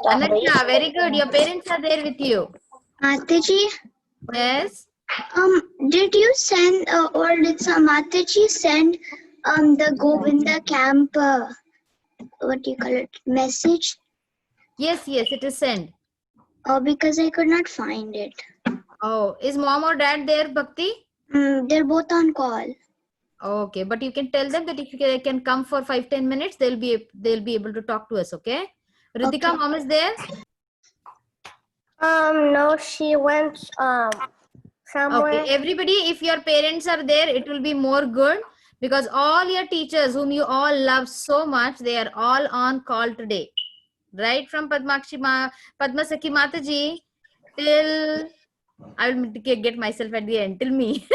Anantya, very good. Your parents are there with you. Mataji, Yes. did you send or did some Mataji send the Govinda camp what do you call it message? Yes, it is sent. Because I could not find it. Oh, is mom or dad there, Bhakti? They're both on call. Okay, but you can tell them that if they can come for 5-10 minutes, they'll be able to talk to us. Okay. Ritika, Okay. mom is there. No, she went somewhere. Okay, everybody, if your parents are there, it will be more good because all your teachers whom you all love so much, they are all on call today. Right from Padmasakhi Mataji till I will get myself at the end till me.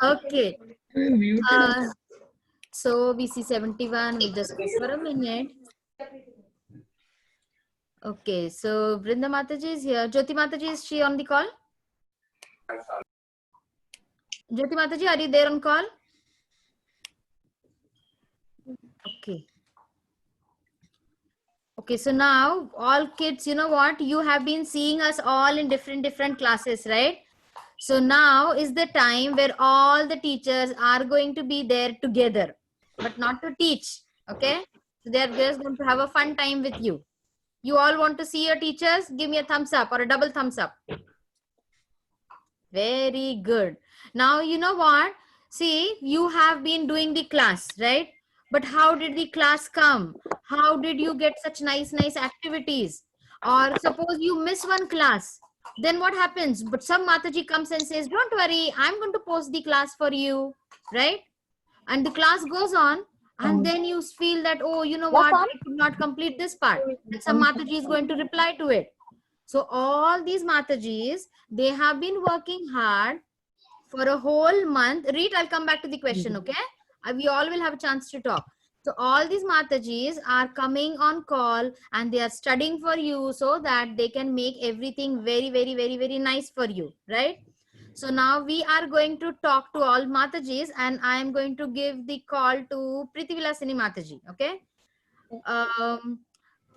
Okay. So VC71, we'll just wait for a minute. Okay, so Brinda Mataji is here. Jyoti Mataji, is she on the call? Jyoti Mataji, are you there on call? Okay. Okay, so now all kids, you know what? You have been seeing us all in different classes, right? So now is the time where all the teachers are going to be there together, but not to teach. Okay? So they are just going to have a fun time with you. You all want to see your teachers? Give me a thumbs up or a double thumbs up. Very good. Now, you know what? See, you have been doing the class, right? But how did the class come? How did you get such nice activities? Or suppose you miss one class, then what happens? But some Mataji comes and says, don't worry, I'm going to post the class for you, right? And the class goes on, and then you feel that, oh, you know what, I could not complete this part. And some Mataji is going to reply to it. So all these Matajis, they have been working hard for a whole month. Read, I'll come back to the question, okay? We all will have a chance to talk. So all these Matajis are coming on call and they are studying for you so that they can make everything very nice for you, right? So now we are going to talk to all Matajis and I am going to give the call to Priti Vilasini Mataji, okay?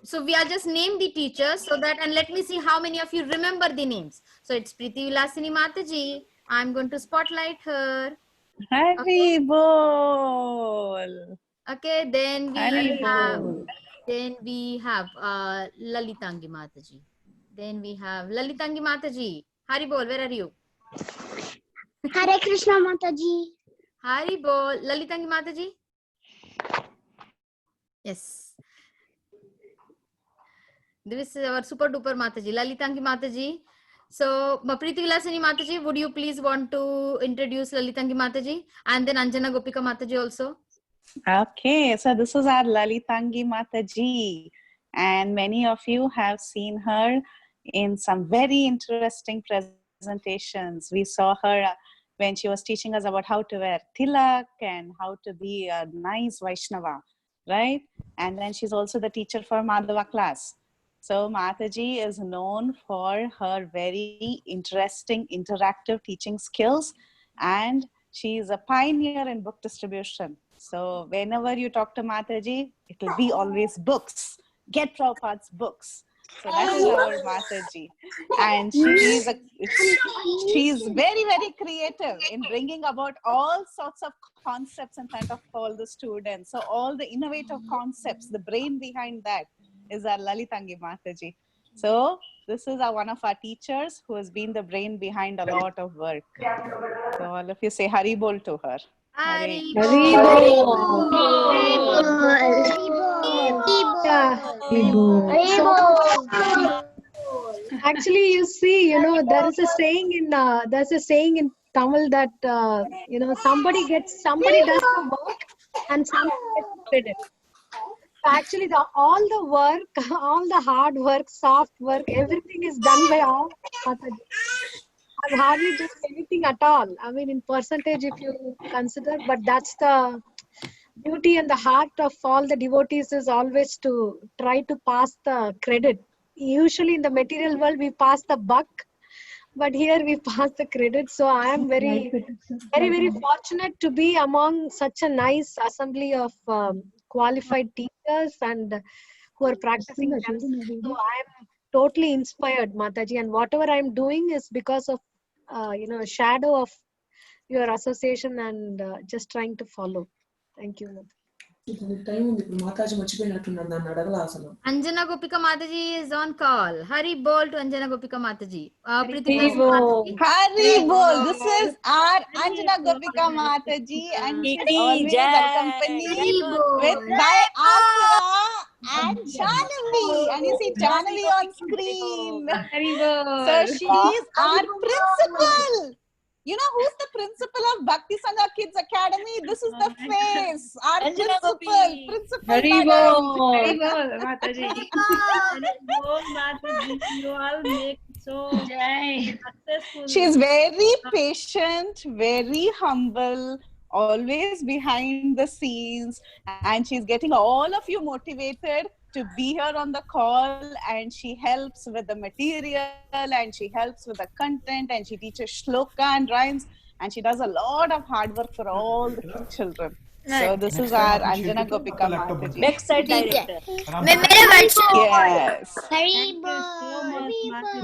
So we are just name the teachers so that, and let me see how many of you remember the names. So it's Priti Vilasini Mataji. I'm going to spotlight her. Hari bol. Okay, then we have Lalitangi Mataji. Then we have Lalitangi Mataji. Hari bol, where are you? Hare Krishna Mataji. Hari bol. Lalitangi Mataji. Yes. This is our super duper Mataji, Lalitangi Mataji. So, Priti Vilasini Mataji, would you please want to introduce Lalitangi Mataji and then Anjana Gopika Mataji also? Okay, so this is our Lalitangi Mataji, and many of you have seen her in some very interesting presentations. We saw her when she was teaching us about how to wear tilak and how to be a nice Vaishnava, right? And then she's also the teacher for Madhava class. So Mataji is known for her very interesting interactive teaching skills, and she is a pioneer in book distribution. So whenever you talk to Mataji, it will be always books. Get Prabhupada's books. So that is our Mataji. And she's very creative in bringing about all sorts of concepts in front of all the students. So all the innovative concepts, the brain behind that is our Lalitangi Mataji. So this is one of our teachers who has been the brain behind a lot of work. So all of you say Hari Bol to her. Hari Actually, you see, there's a saying in Tamil that somebody does the work and somebody gets credit. So actually, all the work, all the hard work, soft work, everything is done by all Mataji. I've hardly done anything at all. I mean, in percentage, if you consider, but that's the beauty and the heart of all the devotees is always to try to pass the credit. Usually in the material world, we pass the buck, but here we pass the credit. So I am very fortunate to be among such a nice assembly of qualified teachers and who are practicing them. So I'm totally inspired, Mataji, and whatever I'm doing is because of a shadow of your association and just trying to follow. Thank you. Time ఉంది ఇప్పుడు మాతాజీ మర్చిపోయినట్టున్నాను నన్ను అడగల అసలు Anjana Gopika Mataji is on call. Hari bol to Anjana Gopika Mataji. Priti Hari Vilas Mataji. Hari bol. This is our Anjana Gopika Mataji, and she's always accompanied with by Asra and Jahnavi. And you see Jahnavi on screen. So she's our principal. You know who's the principal of Bhakti Sangha Kids Academy? This is the face. Our principal madam. Mataji. Mataji. You all make so successful. She's very patient, very humble, always behind the scenes, and she's getting all of you motivated to be here on the call, and she helps with the material, and she helps with the content, and she teaches shloka and rhymes, and she does a lot of hard work for all the children. So this is our Anjana Gopika Mataji. Next side director. Yes.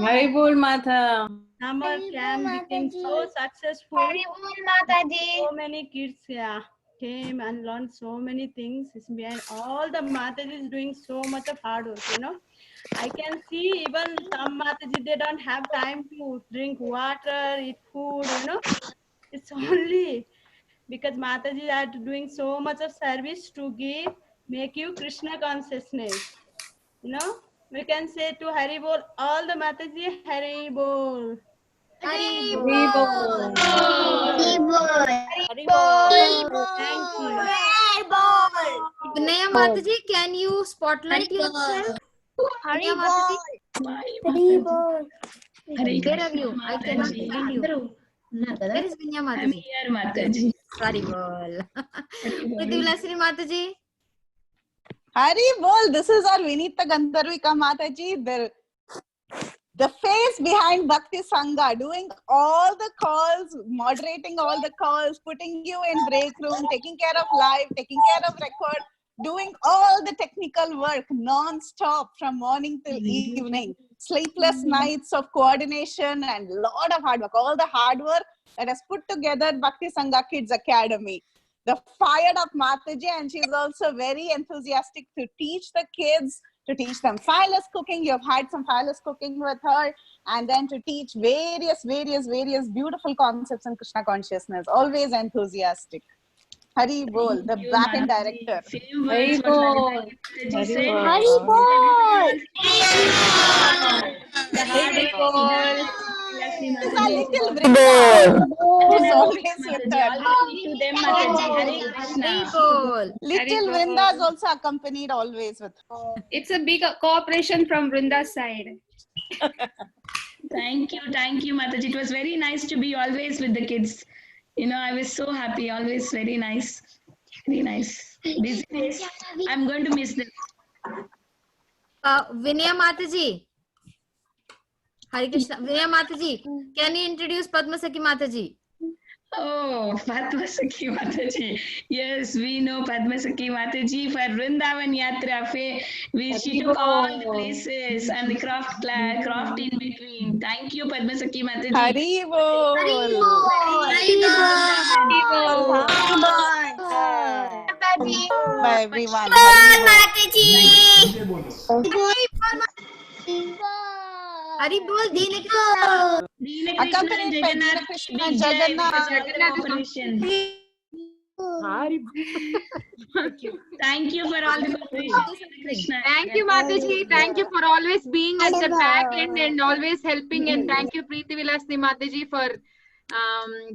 Hari bol Mata. Summer camp became so successful. So many kids came and learned so many things. It's behind all the Matajis doing so much of hard work, you know. I can see even some Mataji, they don't have time to drink water, eat food, you know. It's only because Mataji are doing so much of service to give, make you Krishna consciousness. You know, we can say to Hari Bol, all the Mataji, Hari Bol. Hari Hari bol. Hari Bol. Thank you. Vinaya Mataji, can you spotlight yourself? Vinaya Mataji, where are you? I cannot find you. Where is Vinaya Mataji? Hari bol. Priti Vilas Mataji. Hari bol. This is our Vinita Gandharvika Mataji, the face behind Bhakti Sangha, doing all the calls, moderating all the calls, putting you in break room, taking care of live, taking care of record, doing all the technical work non-stop from morning till evening. Sleepless nights of coordination and lot of hard work. All the hard work that has put together Bhakti Sangha Kids Academy. The fired up Mataji, and she's also very enthusiastic to teach the kids, to teach them fireless cooking. You've had some fireless cooking with her, and then to teach various beautiful concepts in Krishna consciousness. Always enthusiastic. Hari bol, the back-end director. Hari Bol. Hari bol. Hari Bol. It's a little Vrinda. It's always with her. To them, Mataji. Hari Krishna. Hari bol. Little Vrinda is also accompanied always with her. It's a big cooperation from Vrinda's side. Thank you, Mataji. It was very nice to be always with the kids. You know, I was so happy, always very nice. Very nice. These days, I'm going to miss them. Vinaya Mataji. Hari Krishna. Vinaya Mataji, can you introduce Padma Sakhi Mataji? Oh, Padma Sakhi Mataji. Yes, we know Padma Sakhi Mataji for Vrindavan Yatra. She took all the places and the craft in between. Thank you, Padma Sakhi Mataji. Hari bol. Bye everyone. Hari bol. Dina Krishna. Accompanied by Dina Krishna and Jagannath. Thank you for all the Krishna. Thank you, Mataji. Thank you for always being at the back end and always helping. And thank you, Priti Vilasni Mataji, for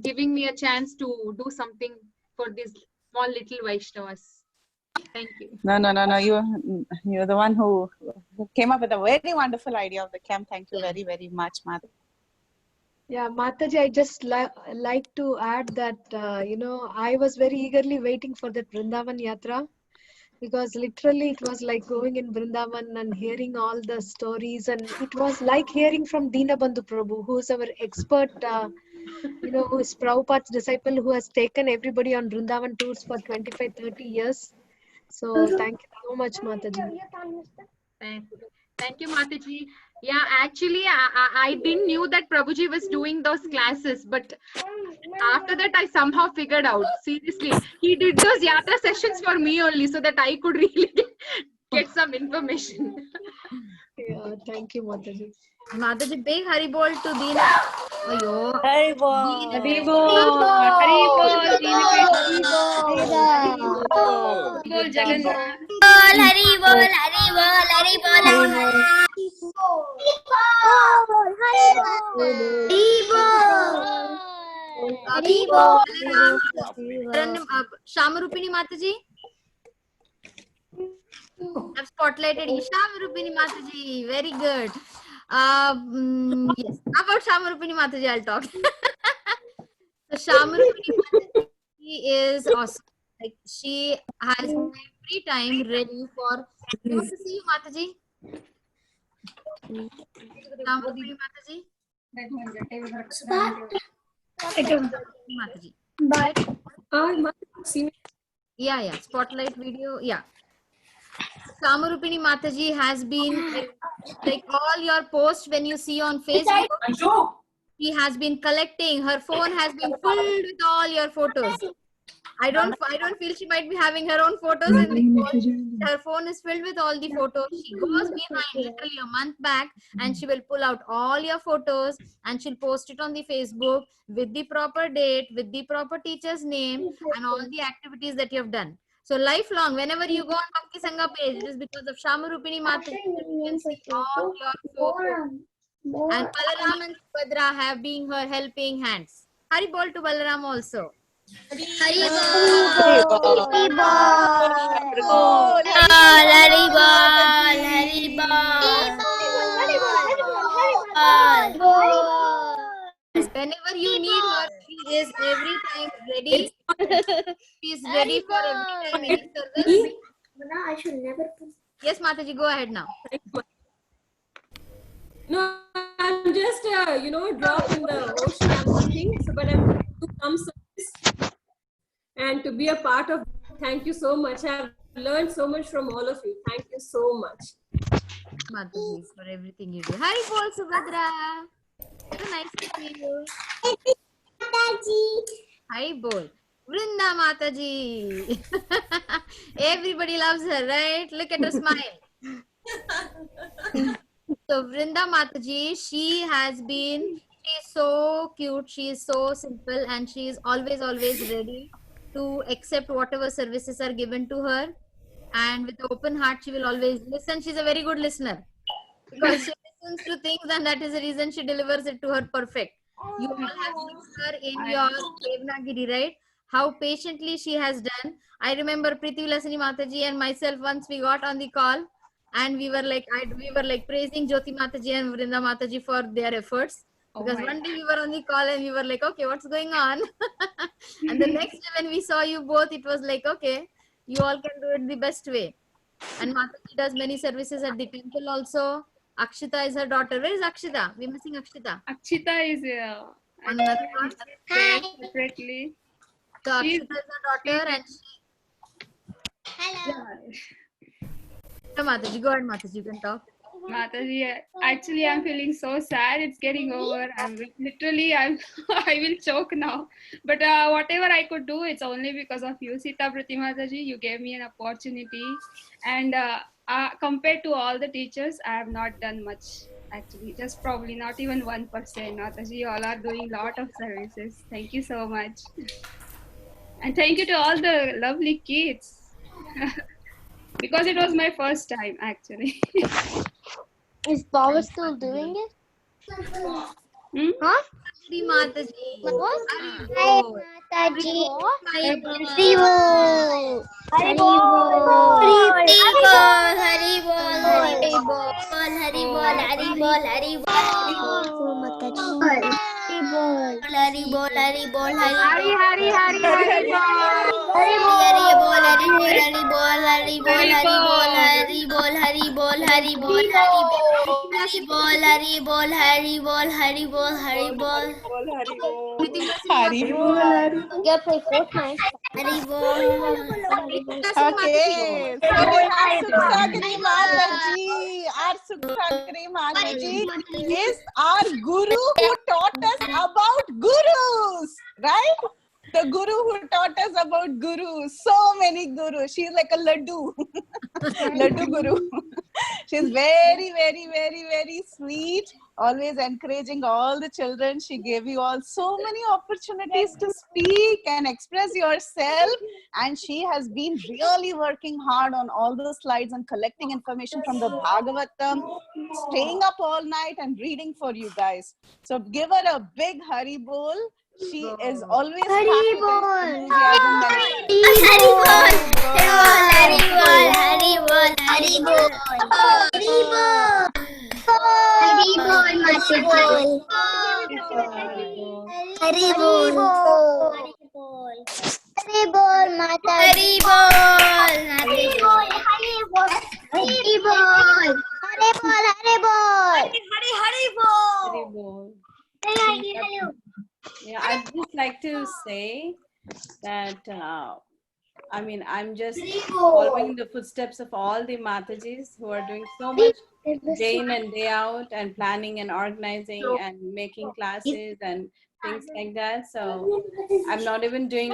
giving me a chance to do something for these small little Vaishnavas. Thank you. No. You're the one who came up with a very wonderful idea of the camp. Thank you very, very much, Mata. Yeah, Mataji, I just like to add that, I was very eagerly waiting for that Vrindavan Yatra, because literally it was like going in Vrindavan and hearing all the stories, and it was like hearing from Dinabandhu Prabhu, who is our expert, who is Prabhupada's disciple, who has taken everybody on Vrindavan tours for 25-30 years. So thank you so much, Mataji. Thank you, Mataji. Yeah, actually, I didn't knew that Prabhuji was doing those classes, but after that, I somehow figured out. Seriously, he did those yatra sessions for me only, so that I could really get some information. Yeah, thank you, Mataji. Mataji, big hari bol to Deen. Ayo. Hari bol. Hari bol. Hari bol. Bol Jagannath. Hari bol, Hari bol, Hari bol, Hari bol. Shamarupini Mataji. I've spotlighted you. Shamarupini Mataji. Very good. Yes. About Shamarupini Mataji, I'll talk. So Shamarupini Mataji is awesome. Like, she has every time ready for. Good to see you, Mataji. Shamarupini Mataji. Mataji. Yeah. Spotlight video. Yeah. Shamarupini Mataji has been like all your posts when you see on Facebook. She has been collecting. Her phone has been filled with all your photos. I don't feel she might be having her own photos in the phone. Her phone is filled with all the photos. She goes behind literally a month back and she will pull out all your photos and she'll post it on the Facebook with the proper date, with the proper teacher's name and all the activities that you have done. So lifelong, whenever you go on Bhakti Sangha page, it is because of Shamarupini Mataji that you can see all your photos. And Balaram and Subhadra have been her helping hands. Hari bol to Balaram also. Hari bol, Hari bol, Hari bol. Whenever you need her, she is every time ready. She is ready for every time any service. I should never put. Yes, Mataji, go ahead now. No, I'm just, drop in the ocean. I'm nothing, so, but I'm to come service and to be a part of. Thank you so much. I've learned so much from all of you. Thank you so much. Mataji, for everything you do. Hari bol, Subhadra. So nice to see you. Hari bol. Vrinda Mataji. Everybody loves her, right? Look at her smile. So Vrinda Mataji, she's so cute, she is so simple and she is always ready to accept whatever services are given to her. And with open heart, she will always listen. She's a very good listener because she listens to things and that is the reason she delivers it to her perfect. You all have seen her in your Devnagiri, right? How patiently she has done. I remember Priti Vilasini Mataji and myself once we got on the call and we were like praising Jyoti Mataji and Vrinda Mataji for their efforts. Because one day we were on the call and we were like, okay, what's going on? And the next day when we saw you both, it was like, okay, you all can do it the best way. And Mataji does many services at the temple also. Akshita is her daughter. Where is Akshita? We're missing Akshita. Akshita is On another card. separately. So Akshita is her daughter and she... Hello. So Mataji, go ahead Mataji, you can talk. Mataji, actually, I'm feeling so sad. It's getting over. I will choke now. But whatever I could do, it's only because of you, Sita Prati Mataji. You gave me an opportunity. And compared to all the teachers, I have not done much. Actually, just probably not even 1%. Mataji, you all are doing a lot of services. Thank you so much. And thank you to all the lovely kids. Because it was my first time, actually. Is Baba still doing it? Huh? Hari Mataji. What? Hi, Mataji. Hari bol. Hari bol. Hari bol. Hari bol. Hari bol. Hari bol. Hari bol. Hari bol. Mataji. Hari bol. Hari bol. Hari bol. Hari Hari bol. You gotta play 4 times. Okay, so we have Sukhsagri Mataji. Our Sukhsagri Mataji is our guru who taught us about gurus, right? The guru who taught us about gurus. So many gurus. She's like a laddu. Laddu guru. She's very, very, very, very sweet. Always encouraging all the children. She gave you all so many opportunities to speak and express yourself. And she has been really working hard on all those slides and collecting information from the Bhagavatam, staying up all night and reading for you guys. So give her a big Haribol. She is always packed with enthusiasm. Yeah, I'd just like to say that I mean, I'm just following the footsteps of all the Matajis who are doing so much day in and day out and planning and organizing and making classes and things like that. So I'm not even doing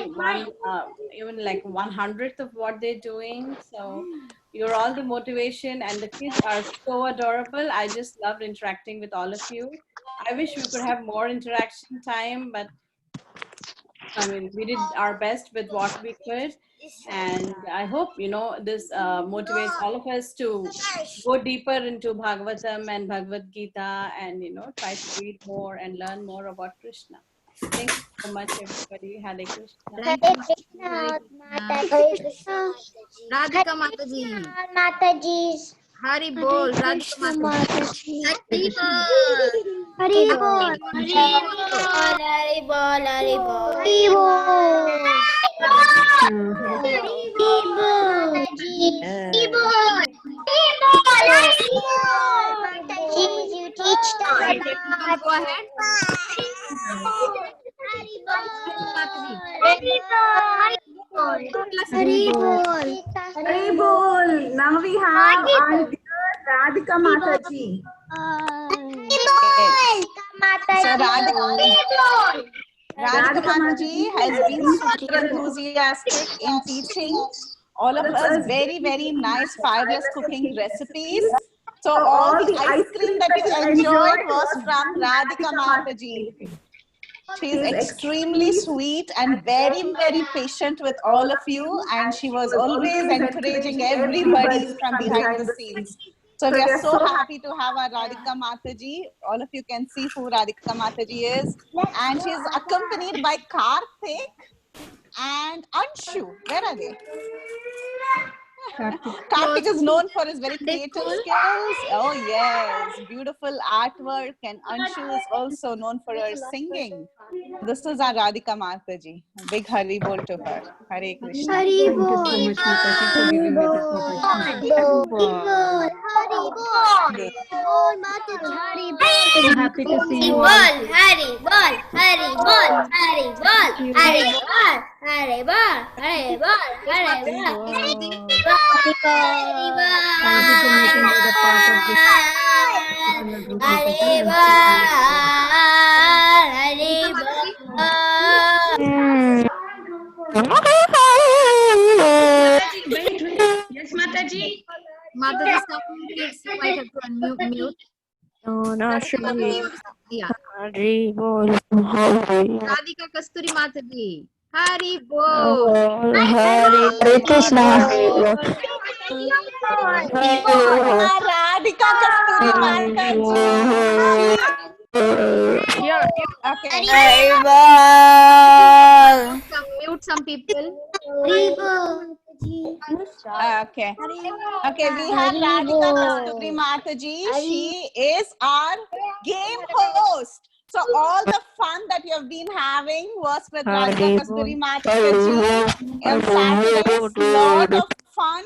even like 1/100th of what they're doing. So you're all the motivation, and the kids are so adorable. I just loved interacting with all of you. I wish we could have more interaction time, but I mean, we did our best with what we could. And I hope, you know, this motivates all of us to go deeper into Bhagavatam and Bhagavad Gita and, you know, try to read more and learn more about Krishna. Thank you so much, everybody. Hare Krishna. Radhika Mataji. Mataji's. Hari Bol. Radhika Mataji. Hari Bol. Hari Bol. Hari Bol. Hari Bol. Hari Bol. You teach them. Go ahead. Hari Bol. Now we have our dear Radhika Mataji. So Radhika Mataji has been super enthusiastic in teaching all of us very, very nice fabulous cooking recipes. So all the ice cream that you enjoyed was from Radhika Mataji. She is extremely sweet and very, very patient with all of you, and she was always encouraging everybody from behind the scenes. So we are so happy to have our Radhika Mataji. All of you can see who Radhika Mataji is. And she is accompanied by Karthik and Anshu. Where are they? Karthik is known for his very creative skills. Oh yes, beautiful artwork, and Anshu is also known for her singing. This is our Radhika Mataji. A big Hari Bol to her. Hare Krishna. Hari Bol. Thank you so much, Mataji, for giving me this opportunity. So happy to see you all. Hari Bol. Hari Bol. Hari Bol. Hari Bol. Hari Bol. Hari Bol. Hari Bol. Thank you for making me the part of this. Hari Bol. Hari Bol. Wait. Yes, Mataji. Mataji, some kids might have to unmute. No, sure. Yeah. Hari Bol. Radhika Kasturi Mataji. Hari Bol. Hare Krishna. Radhika Kasturi Mataji. Okay. Hari Bol. Mute some people. Hari Bol. Okay. Okay, we have Radhika Kasturi Mataji. She is our game host. So all the fun that you have been having was with Radhika Kasturi Mataji. On Saturdays, lot of fun.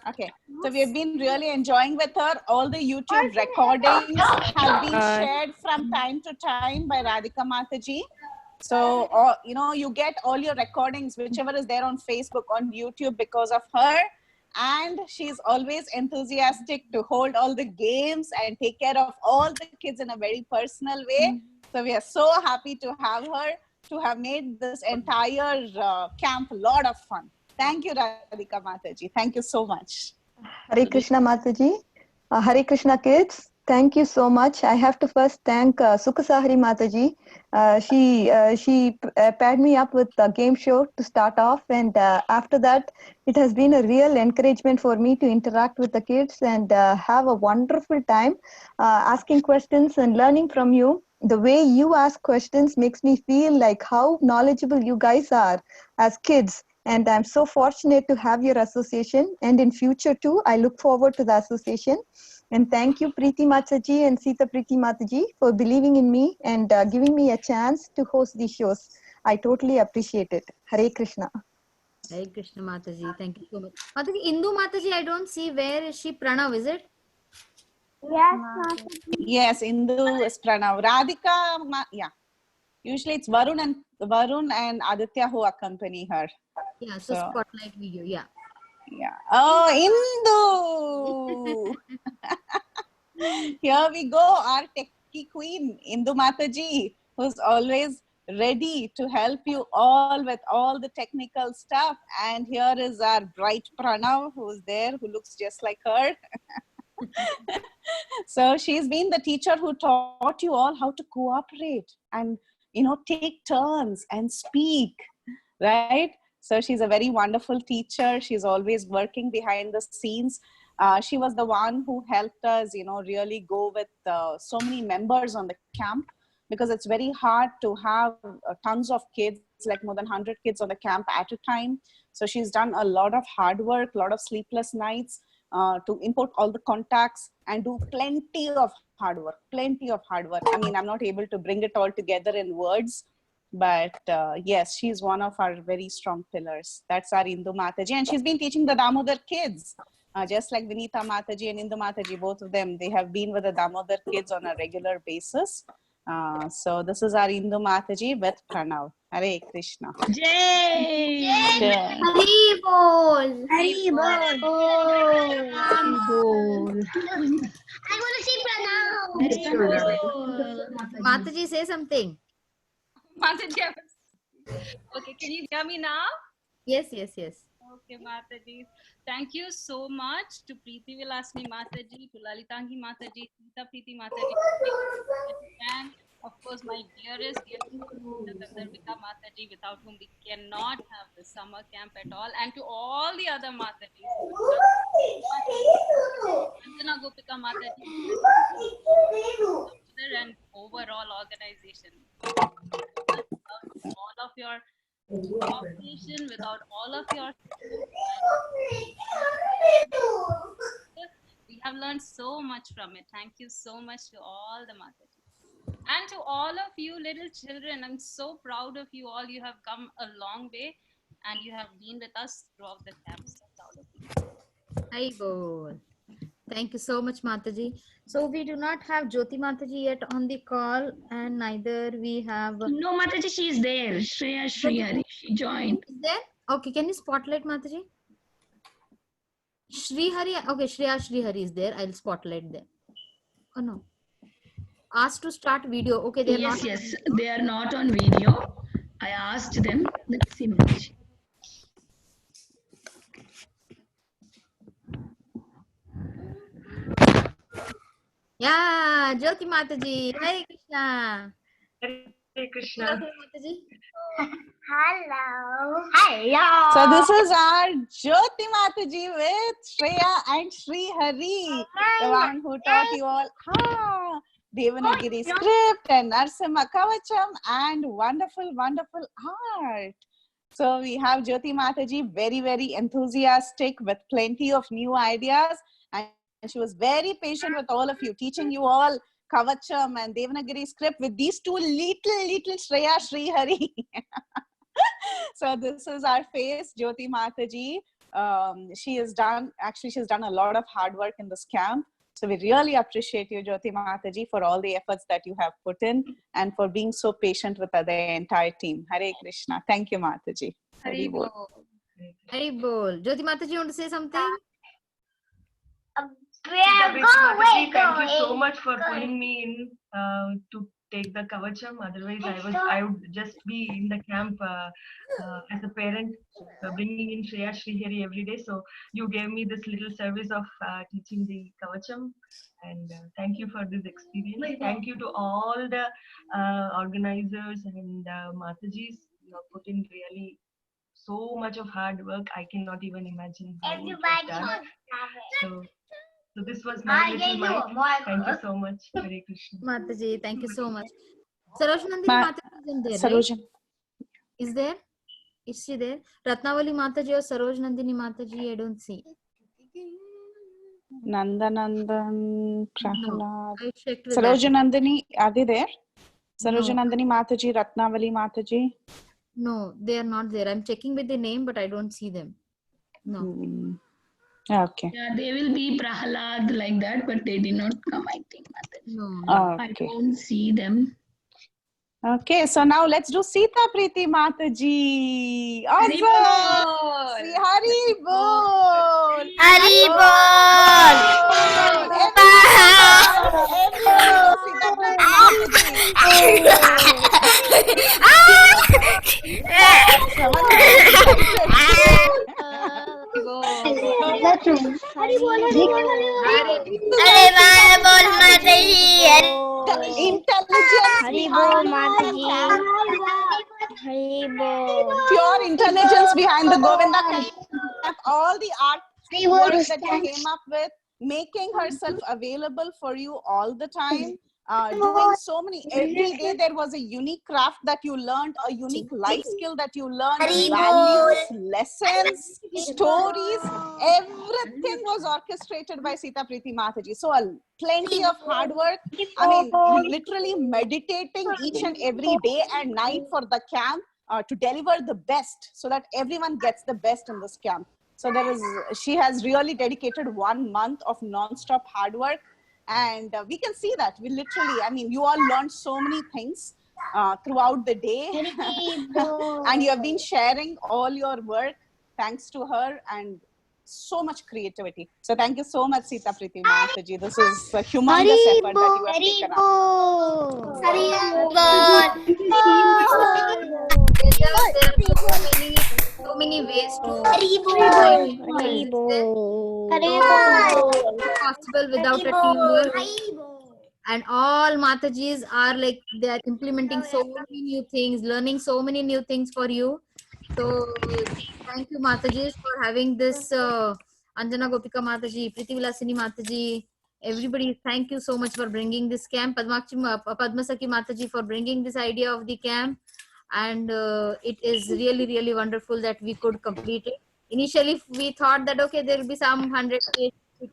Okay, so we have been really enjoying with her. All the YouTube recordings have been shared from time to time by Radhika Mataji. So, you know, you get all your recordings, whichever is there on Facebook, on YouTube, because of her. And she's always enthusiastic to hold all the games and take care of all the kids in a very personal way. So we are so happy to have her, to have made this entire camp a lot of fun. Thank you, Radhika Mataji. Thank you so much. Hare Krishna Mataji. Hare Krishna kids. Thank you so much. I have to first thank Sukasahari Mataji. She paired me up with the game show to start off, and after that, it has been a real encouragement for me to interact with the kids and have a wonderful time asking questions and learning from you. The way you ask questions makes me feel like how knowledgeable you guys are as kids. And I'm so fortunate to have your association. And in future too, I look forward to the association. And thank you, Preeti Mataji and Sita Preeti Mataji, for believing in me and giving me a chance to host these shows. I totally appreciate it. Hare Krishna. Hare Krishna Mataji. Thank you so much. Mataji, Indu Mataji, I don't see. Where is she? Pranav, is it? Yes, Yes, Indu is Pranav. Radhika, yeah. Usually it's Varun and Aditya who accompany her. Yeah, so spotlight video, yeah. Yeah. Oh, Indu! Here we go, our techie queen, Indu Mataji, who's always ready to help you all with all the technical stuff. And here is our bright Pranav, who's there, who looks just like her. So she's been the teacher who taught you all how to cooperate and, you know, take turns and speak, right? So she's a very wonderful teacher. She's always working behind the scenes. She was the one who helped us, you know, really go with so many members on the camp, because it's very hard to have tons of kids, like more than 100 kids on the camp at a time. So she's done a lot of hard work, a lot of sleepless nights to import all the contacts and do plenty of hard work. I mean, I'm not able to bring it all together in words, but yes, she's one of our very strong pillars. That's our Indu Mataji, and she's been teaching the Damodar kids, just like Vinita Mataji and Indu Mataji, both of them, they have been with the Damodar kids on a regular basis. So this is our Indu Mataji with Pranav. Hare Krishna. Jai! Jai. Hari Bol. Hari Bol. I want to see Pranav. Mataji, say something. Mataji, okay, can you hear me now? Yes, yes, yes. Okay, Mataji. Thank you so much to Preeti Vilasni Mataji, to Lalitangi Mataji, Sita Preeti Mataji, and of course my dearest Gandharvika Mataji, without whom we cannot have the summer camp at all, and to all the other Matajis, Anjana Gopika Mataji, and overall organization. All of your cooperation, without all of your we have learned so much from it. Thank you so much to all the Matajis. And to all of you little children, I'm so proud of you all. You have come a long way and you have been with us throughout the camp. So proud of you. Hi, Bol. Thank you so much, Mataji. So we do not have Jyoti Mataji yet on the call, and neither we have. No, Mataji, she is there. Shreya Shrihari, she joined. Is there? Okay, can you spotlight Mataji? Shrihari, okay, Shreya Shrihari is there. I'll spotlight them. Oh no. Asked to start video. Okay, they're not. Yes, they are not on video. I asked them. Let's see, Mataji. Yeah, Jyoti Mataji. Hare Krishna. Hare Krishna. Hello, Mataji. Hello. Hello. So this is our Jyoti Mataji with Shreya and Sri Hari, the one who taught you all Devanagari script and Narsimha Kavacham and wonderful, wonderful art. So we have Jyoti Mataji, very, very enthusiastic with plenty of new ideas, and she was very patient with all of you, teaching you all Kavacham and Devanagari script with these two little Shreya Sri Hari. So this is our face, Jyoti Mataji. She's done a lot of hard work in this camp. So we really appreciate you, Jyoti Mataji, for all the efforts that you have put in and for being so patient with the entire team. Hare Krishna. Thank you, Mataji. Hari Bol. Hari Bol. Jyoti Mataji, you want to say something? Mataji, thank you so much for pulling me in to take the Kavacham. Otherwise, I would just be in the camp as a parent, bringing in Shreya Srihari every day. So you gave me this little service of teaching the Kavacham, and thank you for this experience. Thank you to all the organizers and Matajis. You have put in really so much of hard work. I cannot even imagine how it was done. So this was my little mic. Thank you so much. Hare Krishna. Mataji, thank you so much. Saroj Nandini Mataji isn't there, Sarojan. right? Is there? Is she there? Ratnavali Mataji or Saroj Nandini Mataji, I don't see. Nandanandan, Prahlad. I checked with Sarojan that. Nandini, are they there? Sarojan No. Nandini Mataji, Ratnavali Mataji. No, they are not there. I'm checking with the name, but I don't see them. No. Okay. Yeah, they will be Prahlad like that, but they did not come, I think. No. I Okay. don't see them. Okay, so now let's do Sita Preeti Mataji. Awesome! Sri Hari Bol! Hari Pure intelligence behind the Govinda camp, all the art work that you came up with, making herself available for you all the time, doing so many, every day there was a unique craft that you learned, a unique life skill that you learned, values, lessons, stories, everything was orchestrated by Sita Preeti Mataji. So plenty of hard work. I mean, literally meditating each and every day and night for the camp to deliver the best so that everyone gets the best in this camp. So she has really dedicated 1 month of non-stop hard work. And we can see that we literally, I mean, you all learned so many things throughout the day. And you have been sharing all your work thanks to her and so much creativity. So thank you so much, Sita Preeti Mataji. This is a humongous effort that you have taken up. So many ways to possible without a teamwork. And all Matajis are like, they are implementing so many new things, learning so many new things for you. So thank you, Matajis, for having this Anjana Gopika Mataji, Preeti Vilasini Mataji, everybody. Thank you so much for bringing this camp. Padmasaki Mataji for bringing this idea of the camp. And it is really, really wonderful that we could complete it. Initially, we thought that, okay, there will be some 100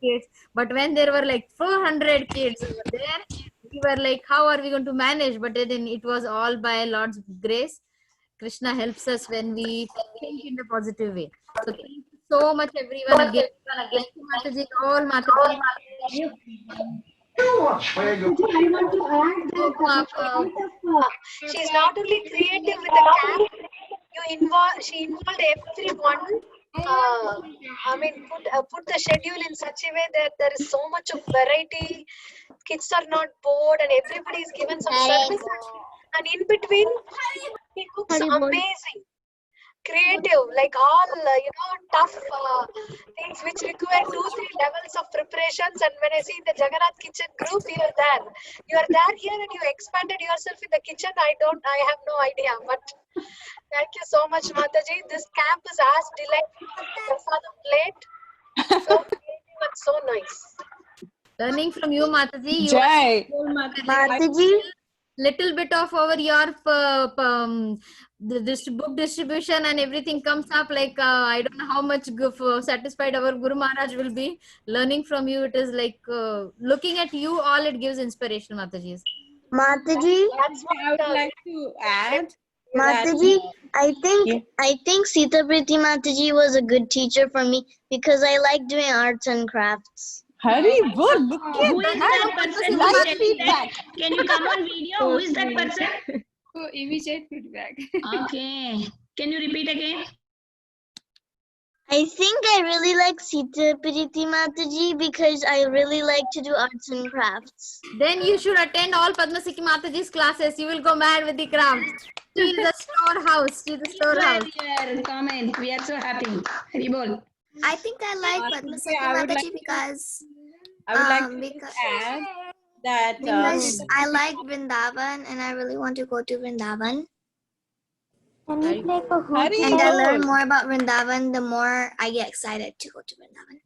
kids, but when there were like 400 kids over there, we were like, how are we going to manage? But then it was all by Lord's grace. Krishna helps us when we think in a positive way. So thank you so much, everyone. Again, thank you, Mataji, all Mataji. I want to add that she's not only creative with the camp, she involved everyone. I mean, put the schedule in such a way that there is so much of variety. Kids are not bored, and everybody is given some service. And in between, he cooks amazing, creative, like all tough things which require 2-3 levels of preparations. And when I see the Jagannath Kitchen group, you are there here, and you expanded yourself in the kitchen. I have no idea, but thank you so much, Mataji. This camp is as delightful for the plate, so creative and so nice. Learning from you, Mataji. Jai. Mataji. Little bit of over your this book distribution and everything comes up, like I don't know how much satisfied our Guru Maharaj will be. Learning from you, it is like looking at you, all it gives inspiration, Mataji. Mataji, I would like to add. Mataji, I think Sita Preeti Mataji was a good teacher for me because I like doing arts and crafts. Hari, bol, look at Who is that person who is Live telling feedback. that? Can you come on video? Who is that person? Immediate feedback. Okay. Can you repeat again? I think I really like Sita Priti Mataji because I really like to do arts and crafts. Then you should attend all Padmasiki Mataji's classes. You will go mad with the crafts. She is the storehouse. She is the storehouse. Your comment. We are so happy. Hari bol. I think I like Padmasaki I would Mataji like because I would like to because add that I like Vrindavan and I really want to go to Vrindavan. Can you play Kahoot? And I learn more about Vrindavan, the more I get excited to go to Vrindavan.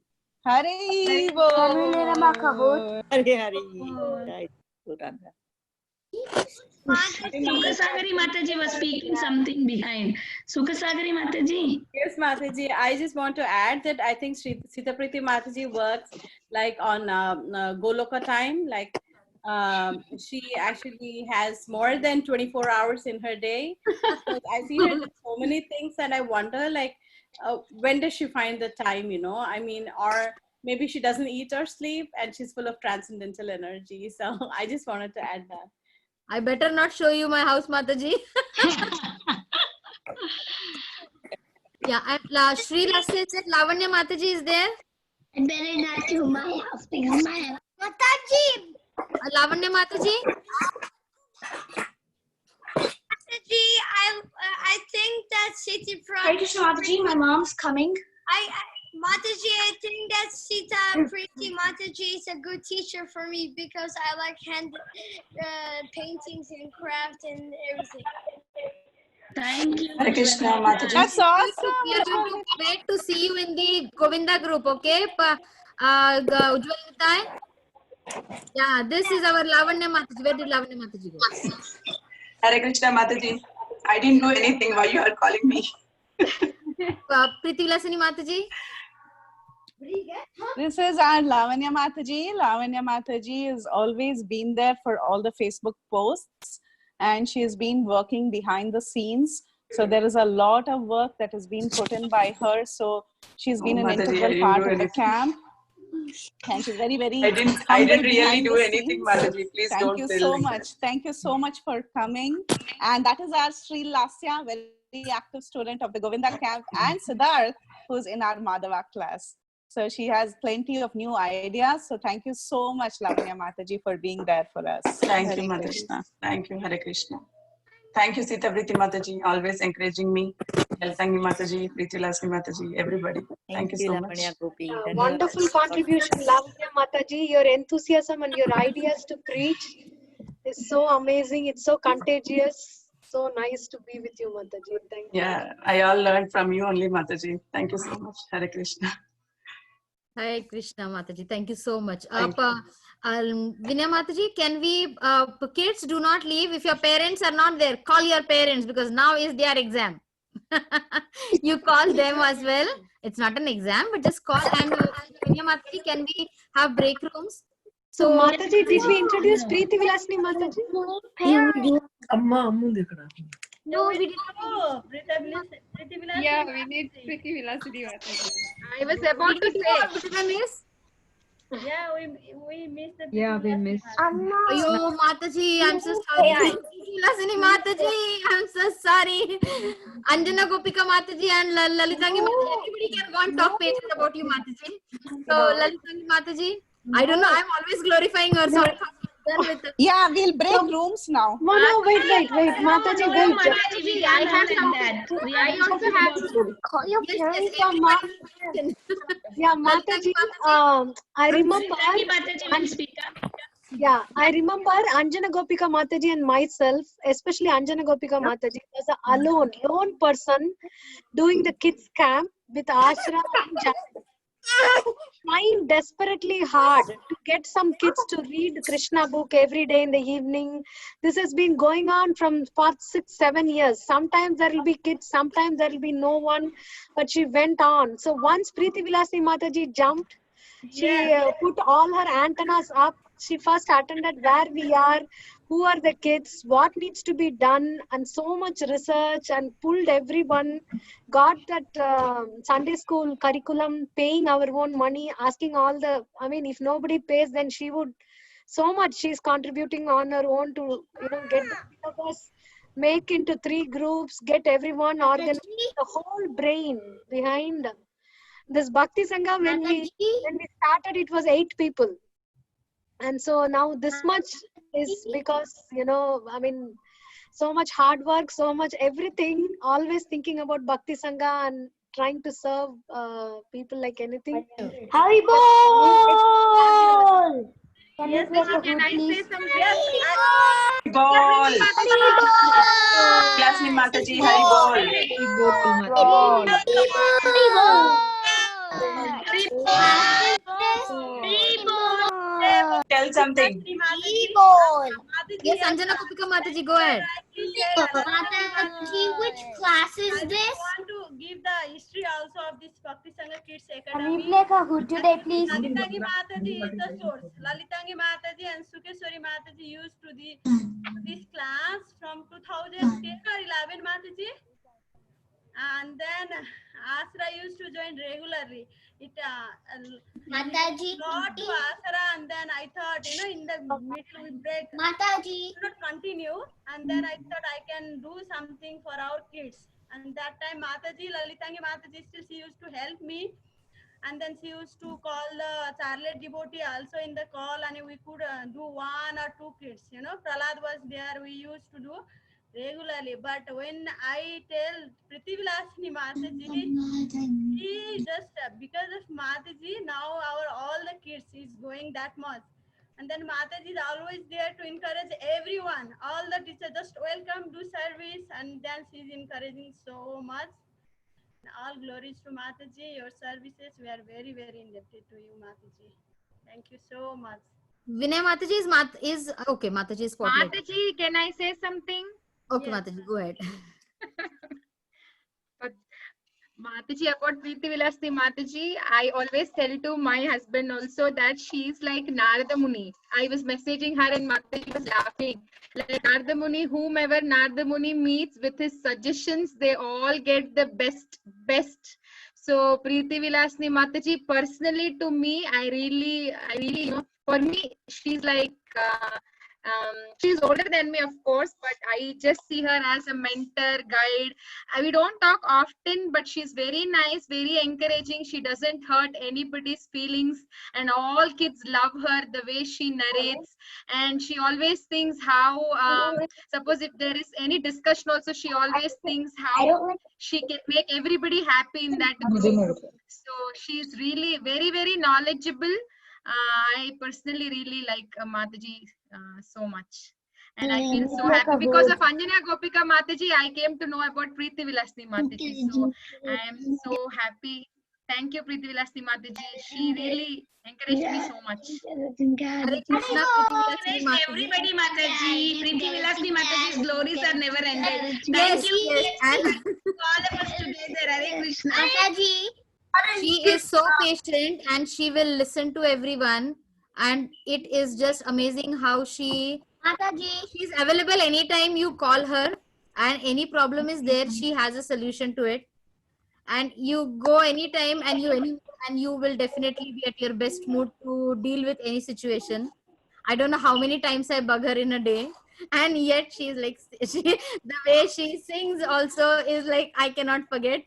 Hari Can we learn about Kahoot? Hari. Sukasagari Mataji was speaking something behind. Sukasagari Mataji. Yes, Mataji. I just want to add that I think Sita Priti Mataji works like on Goloka time. Like she actually has more than 24 hours in her day. So I see her do so many things, and I wonder like when does she find the time? You know, I mean, or maybe she doesn't eat or sleep, and she's full of transcendental energy. So I just wanted to add that. I better not show you my house, Mataji. Yeah, and Sri Lassi said Lavanya Mataji is there. I better not do my house because my house. Mataji! Lavanya Mataji? Mataji, I think that Sita Hare Krishna Mataji, my mom's coming. Mataji, I think that Sita Priti Mataji is a good teacher for me because I like hand paintings and craft and everything. Thank you. Hare Krishna Mataji. That's awesome. We are going to wait to see you in the Govinda group, okay? Ujjwal Nitai? Yeah, this is our Lavanya Mataji. Where did Lavanya Mataji go? Hare Krishna Mataji. I didn't do anything. Why you are calling me? Priti Vilasini Mataji? This is our Lavanya Mataji. Lavanya Mataji has always been there for all the Facebook posts, and she has been working behind the scenes. So there is a lot of work that has been put in by her. So she's been an integral part of the camp. And she's very, very. I didn't really do anything, Mataji. Please don't. Thank you so much. Thank you so much for coming. And that is our Sri Lasya, very active student of the Govinda camp, and Siddharth, who's in our Madhava class. So she has plenty of new ideas. So thank you so much, Lavanya Mataji, for being there for us. Thank you, Mataji. Thank you, Hare Krishna. Thank you, Sita Priti Mataji, always encouraging me. Eltangi Mataji, Priti Lasni Mataji, everybody. Thank you so much. Wonderful contribution, Lavanya Mataji. Your enthusiasm and your ideas to preach is so amazing. It's so contagious. So nice to be with you, Mataji. Thank you. Yeah, I all learned from you only, Mataji. Thank you so much. Hare Krishna. Hare Krishna Mataji. Thank you so much. Vinaya Mataji, can we, kids do not leave if your parents are not there. Call your parents because now is their exam. You call them as well. It's not an exam, but just call. And Vinaya Mataji, can we have break rooms? So Mataji, did we introduce Preeti Vilasni Mataji? Amma dekha. No, we did not. Priti Vilasini. Yeah, we need Priti Vilasini Mataji. I was about to say. Yeah, we missed the. Yeah, we missed. Ayo, Mataji, I'm so sorry. Vilasini Mataji, I'm so sorry. Anjana Gopika Mataji and Lalitangi Mataji, everybody can go and talk pages about you, Mataji. So, Lalitangi Mataji, I don't know, I'm always glorifying her. Sorry. Yeah, we'll break rooms now. No, wait. Mataji, wait. Mataji, I have that. I also have to call your parents. Yeah, Mataji, I remember. Yeah, I remember Anjana Gopika Mataji and myself, especially Anjana Gopika Mataji, was a lone person doing the kids camp with Ashram and Jai. Trying desperately hard to get some kids to read Krishna book every day in the evening. This has been going on from past 6-7 years. Sometimes there will be kids, sometimes there will be no one, but she went on. So once Preeti Vilasni Mataji jumped, She put all her antennas up. She first attended where we are, who are the kids, what needs to be done, and so much research, and pulled everyone. Got that Sunday school curriculum, paying our own money, asking all the. I mean, if nobody pays, then she would. So much she's contributing on her own to get the syllabus, make into 3 groups, get everyone organized. The whole brain behind this Bhakti Sangha. When we started, it was 8 people. And so now this much is because, I mean, so much hard work, so much everything, always thinking about Bhakti Sangha and trying to serve people like anything. Haribol! Yes, can I say something? Bol. Lasni Mataji, Hari Bol. Tell something. Yes, Anjana Gopika Mataji, go ahead. Mataji, which class is I this? want to give the history also of this Bhakti Sangha Kids Academy. Can we play Kahoot today, please? Lalitangi Mataji is the source. Lalitangi Mataji and Sukeswari Mataji used to this class from 2010 or 11, Mataji. And then Asra used to join regularly. It Mataji. got to Asra, and then I thought, in the middle we break. Mataji. Not continue, and then I thought I can do something for our kids. And that time Mataji, Lalitangi Mataji, still she used to help me. And then she used to call the Charlotte devotee also in the call, and we could do 1 or 2 kids. Prahlad was there, we used to do regularly. But when I tell Priti Vilasini Mataji, she just, because of Mataji, now all the kids is going that much. And then Mataji is always there to encourage everyone. All the teachers just welcome, do service, and then she is encouraging so much. All glories to Mataji, your services. We are very, very indebted to you, Mataji. Thank you so much. Vinay Mataji is okay. Mataji is spotlight. Mataji, can I say something? Okay, Mataji, go ahead. But Mataji, about Preeti Vilasni Mataji, I always tell to my husband also that she is like Narada Muni. I was messaging her and Mataji was laughing. Like Narada Muni, whomever Narada Muni meets with his suggestions, they all get the best. So Preeti Vilasni Mataji, personally to me, I really, for me, she's like, she's older than me, of course, but I just see her as a mentor, guide. We don't talk often, but she's very nice, very encouraging. She doesn't hurt anybody's feelings, and all kids love her the way she narrates. And she always thinks how, suppose if there is any discussion also, she always thinks how she can make everybody happy in that group. So she's really very, very knowledgeable. I personally really like Mataji so much. And I feel so happy because of Anjana Gopika Mataji, I came to know about Preeti Vilasni Mataji. So I am so happy. Thank you, Preeti Vilasni Mataji. She really encouraged me so much. Hare Krishna, Preeti Vilasni Mataji. Everybody, Mataji. Preeti Vilasni Mataji's glories are never ended. Yes, Thank you. yes, and All of us together. Hare Krishna. Mataji. she is so patient and she will listen to everyone, and it is just amazing how she's available anytime you call her, and any problem is there, she has a solution to it, and you go anytime and you will definitely be at your best mood to deal with any situation. I don't know how many times I bug her in a day, and yet she's like, the way she sings also is like I cannot forget.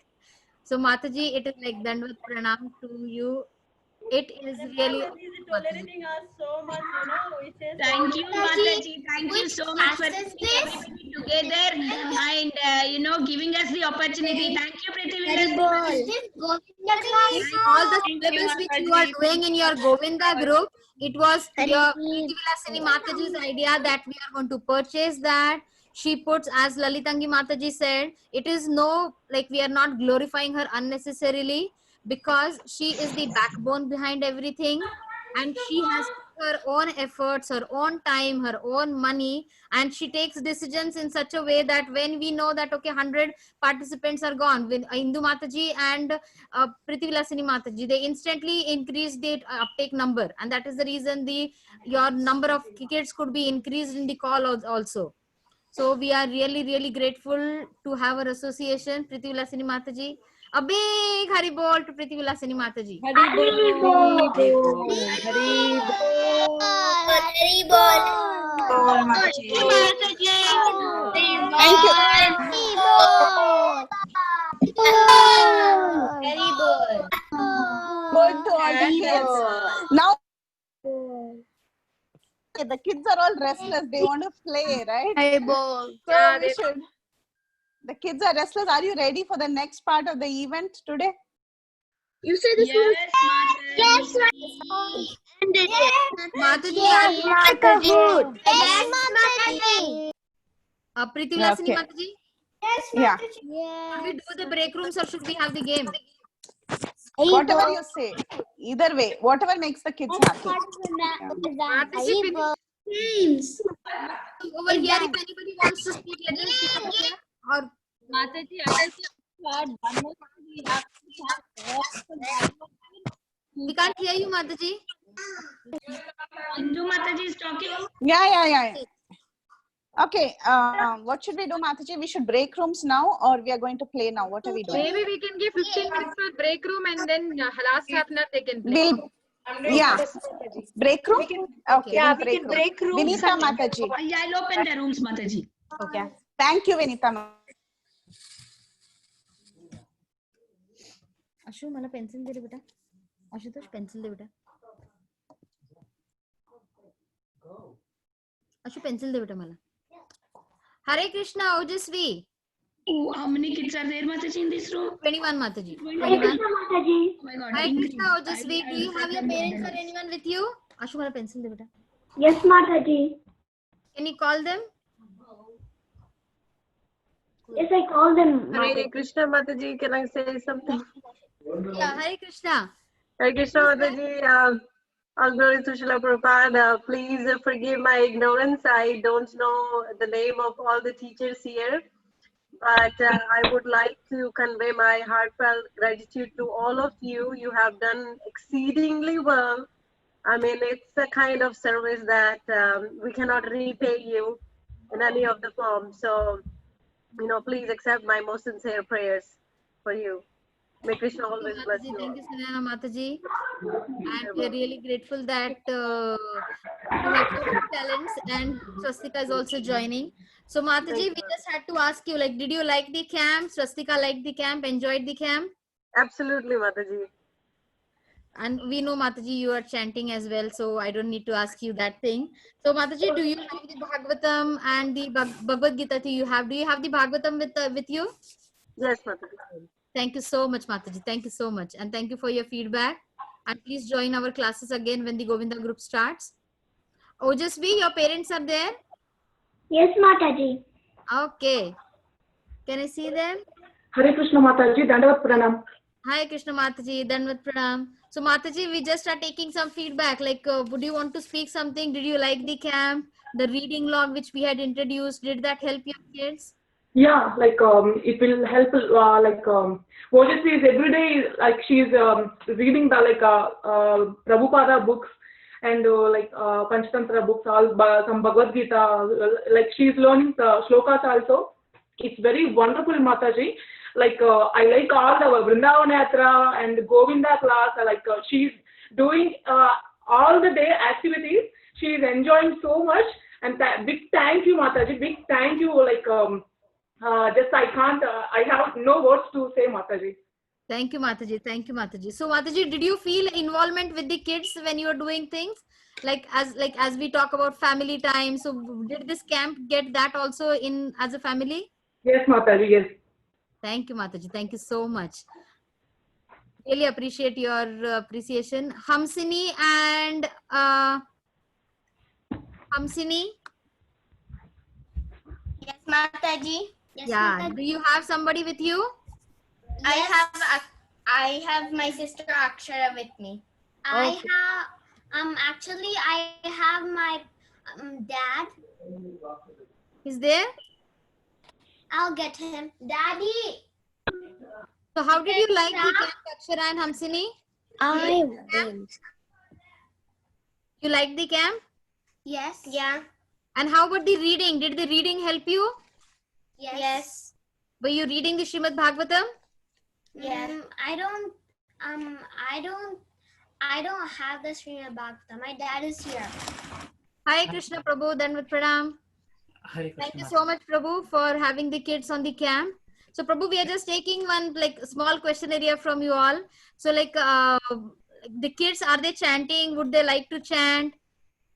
So Mataji, it is like Dandvat Pranam to you. It is really tolerating us so much, It says Thank you, Mataji. Thank you so much for putting everybody together and giving us the opportunity. Thank you, Preeti Vilasni. all the syllabus which you are doing in your Govinda group. It was your Preeti Vilasini Mataji's idea that we are going to purchase that. She puts, as Lalitangi Mataji said, it is we are not glorifying her unnecessarily, because she is the backbone behind everything, and she has her own efforts, her own time, her own money, and she takes decisions in such a way that when we know that okay, 100 participants are gone, with Indu Mataji and Priti Vilasini Mataji, they instantly increase the uptake number, and that is the reason your number of kids could be increased in the call also. So we are really grateful to have our association, Priti Vilasini Mataji. A big Hari Bol to Priti Vilasini Mataji. Hari Bol. Hari Bol. Thank you. Hari Bol. Good to all the kids. Now, the kids are all restless. They want to play, right? Hey, ball. So we should. The kids are restless. Are you ready for the next part of the event today? You say this Yes, Yes, Mataji. Yes, Mataji. Priti Vilasini Okay. Mataji. Yes, Yeah. Should we do the break rooms or should we have the game? Whatever you say. Either way, whatever makes the kids happy. Games. Over here, if anybody wants to speak, let them speak over here. Or Mataji, I just had one more thing. We have to have all the we can't hear you, Mataji. Indu Mataji is talking. Yeah. Okay, what should we do, Mataji? We should break rooms now or we are going to play now? What are we doing? Maybe we can give 15 minutes for break room and then last half an hour they can play. Yeah. Break room? Okay, Yeah, we'll we can break rooms. Vinita Mataji. I'll open the rooms, Mataji. Okay. Thank you, Vinita. Ashu, मला pencil दे रे बेटा. Ashutosh pencil दे बेटा. Ashu, pencil दे बेटा मला. Hare Krishna, Ojasvi. Oh, how many kids are there, Mataji, in this room? 21, Mataji. 21. Oh my God. Hare Krishna, Ojasvi. Do you have your parents or anyone with you? Ashu, मला pencil दे बेटा. Yes, Mataji. Can you call them? Yes, I call them. Hare Krishna Mataji, can I say something? Yeah, Hare Krishna. Hare Krishna Mataji, all glory to Srila Prabhupada. Please forgive my ignorance. I don't know the name of all the teachers here. But I would like to convey my heartfelt gratitude to all of you. You have done exceedingly well. I mean, it's a kind of service that we cannot repay you in any of the forms. So, please accept my most sincere prayers for you. May Krishna always bless you. Thank you, Sanana Mataji. And we are really grateful that you have so many talents and Swastika is also joining. So Mataji, we just had to ask you, did you like the camp? Swastika liked the camp, enjoyed the camp? Absolutely, Mataji. And we know, Mataji, you are chanting as well, so I don't need to ask you that thing. So Mataji, do you have the Bhagavatam and the Bhagavad Gita? Do you have the Bhagavatam with you? Yes, Mataji. Thank you so much, Mataji. Thank you so much. And thank you for your feedback. And please join our classes again when the Govinda group starts. Ojasvi, your parents are there? Yes, Mataji. Okay. Can I see them? Hare Krishna Mataji, Dandavat Pranam. Hi Krishna Mataji, Dandavat Pranam. So Mataji, we just are taking some feedback. Would you want to speak something? Did you like the camp? The reading log which we had introduced, did that help your kids? Yeah, it will help. Ojasvi is every day she's reading the Prabhupada books and Panchatantra books, some Bhagavad Gita. She's learning the shlokas also. It's very wonderful, Mataji. I like all the Vrindavana Yatra and Govinda class. She's doing all the day activities. She is enjoying so much. And big thank you, Mataji. Big thank you. I have no words to say, Mataji. Thank you, Mataji. Thank you, Mataji. So, Mataji, did you feel involvement with the kids when you were doing things? As we talk about family time. So, did this camp get that also in as a family? Yes, Mataji. Yes. Thank you, Mataji. Thank you so much. Really appreciate your appreciation. Hamsini and Hamsini. Yes, Mataji. Yes, Yeah. Mataji. Do you have somebody with you? I have my sister Akshara with me. I Actually, I have my dad. Is there? I'll get him. Daddy. So how did you like the camp, Akshara and Hamsini? I will. You like the camp? Yes. Yeah. And how about the reading? Did the reading help you? Yes. Were you reading the Srimad Bhagavatam? Yeah. I don't have the Srimad Bhagavatam. My dad is here. Hi Krishna Prabhu, Danvat Pranam. Thank you so much, Prabhu, for having the kids on the camp. So Prabhu, we are just taking one small question area from you all. So the kids, are they chanting? Would they like to chant?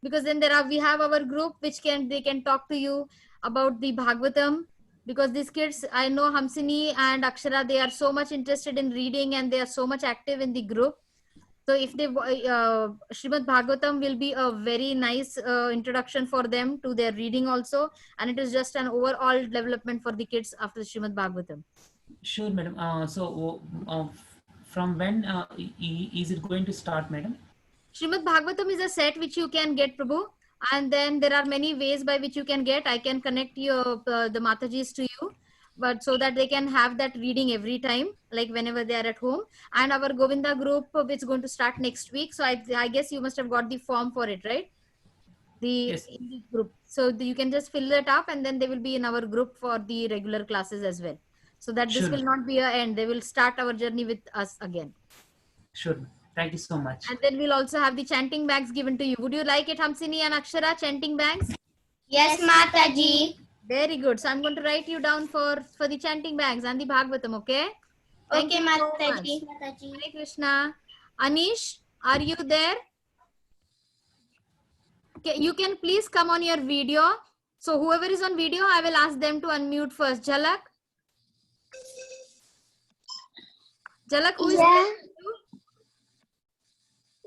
Because then we have our group which they can talk to you about the Bhagavatam. Because these kids, I know Hamsini and Akshara, they are so much interested in reading and they are so much active in the group. So if they Srimad Bhagavatam will be a very nice introduction for them to their reading also, and it is just an overall development for the kids after Srimad Bhagavatam. Sure, madam. From when is it going to start, madam? Srimad Bhagavatam is a set which you can get, Prabhu, and then there are many ways by which you can get. I can connect your the Matajis to you, but so that they can have that reading every time, like whenever they are at home. And our Govinda group is going to start next week. So I guess you must have got the form for it, right? Yes. In the group. So you can just fill it up and then they will be in our group for the regular classes as well. So that this Sure. will not be an end. They will start our journey with us again. Sure. Thank you so much. And then we'll also have the chanting bags given to you. Would you like it, Hamsini and Akshara, chanting bags? Yes, Mataji. Very good. So I'm going to write you down for the chanting bags and the Bhagavatam, okay? Thank Okay, you so Mataji. much. Hare Krishna. Anish, are you there? Okay, you can please come on your video. So whoever is on video, I will ask them to unmute first. Jalak? Jalak, who is there with you?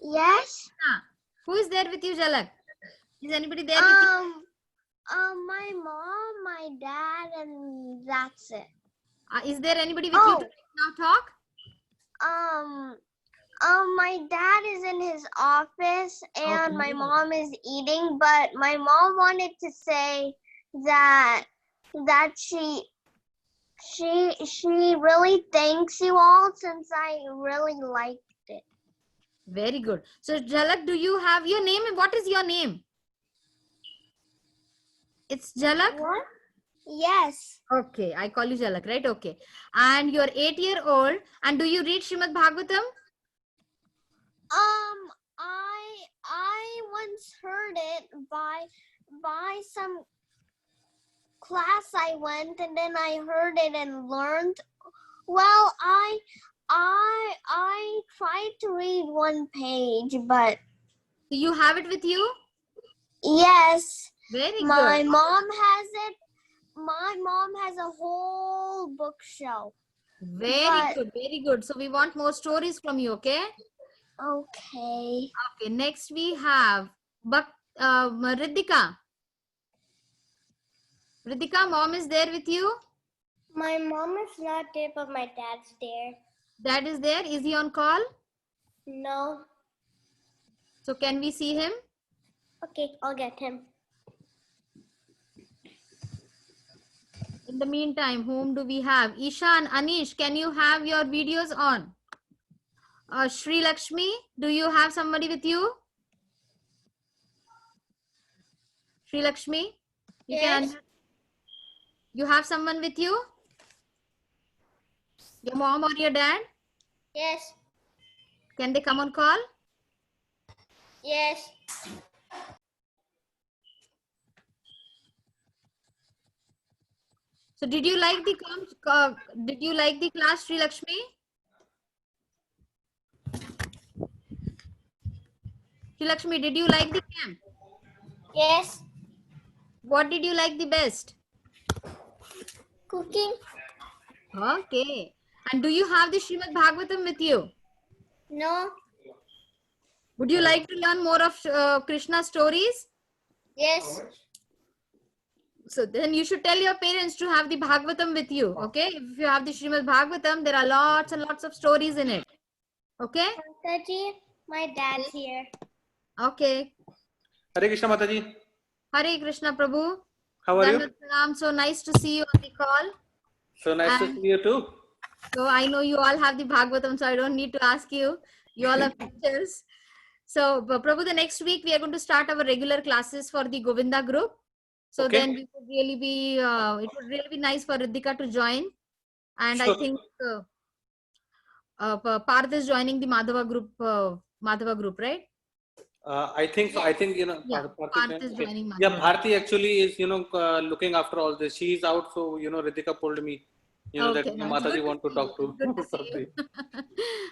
Yes. Who is there with you, Jalak? Is anybody there with you? My mom, my dad, and that's it. Is there anybody with you to now talk? My dad is in his office and my mom is eating, but my mom wanted to say that she really thanks you all since I really liked it. Very good. So Jalak, do you have your name? What is your name? It's Jalak? What? Yes. Okay, I call you Jalak, right? Okay. And you're 8-year-old. And do you read Srimad Bhagavatam? I once heard it by some class I went, and then I heard it and learned. Well, I tried to read one page, but do you have it with you? Yes. Very good. My mom has it. My mom has a whole bookshelf. Very good, very good. So we want more stories from you, okay? Okay. Okay, next we have Riddhika. Riddhika, mom is there with you? My mom is not there, but my dad's there. Dad is there. Is he on call? No. So can we see him? Okay, I'll get him. In the meantime, whom do we have? Ishan, Anish, can you have your videos on? Sri Lakshmi, do you have somebody with you? Sri Lakshmi? Yes. You have someone with you? Your mom or your dad? Yes. Can they come on call? Yes. So did you like the class, Sri Lakshmi? Sri Lakshmi, did you like the camp? Yes. What did you like the best? Cooking. Okay. And do you have the Srimad Bhagavatam with you? No. Would you like to learn more of Krishna stories? Yes. So then you should tell your parents to have the Bhagavatam with you. Okay. If you have the Srimad Bhagavatam, there are lots and lots of stories in it. Okay. Mataji, my dad's here. Okay. Hare Krishna Mataji. Hare Krishna Prabhu. How are you? Dandavat Pranam. So nice to see you on the call. So nice to see you too. So I know you all have the Bhagavatam, so I don't need to ask you. You all are teachers. So Prabhu, the next week we are going to start our regular classes for the Govinda group. So Okay. then we would really be, it would really be nice for Riddhika to join. And Sure. I think Parth is joining the Madhava group, right? I think so. I think, you know, Yeah, Parth is joining Madhava. Yeah, Bharti actually is, you know, looking after all this. She is out, so, you know, Riddhika told me, you know, Okay, that nice. Mataji Good want to see talk you. to. Good to see you.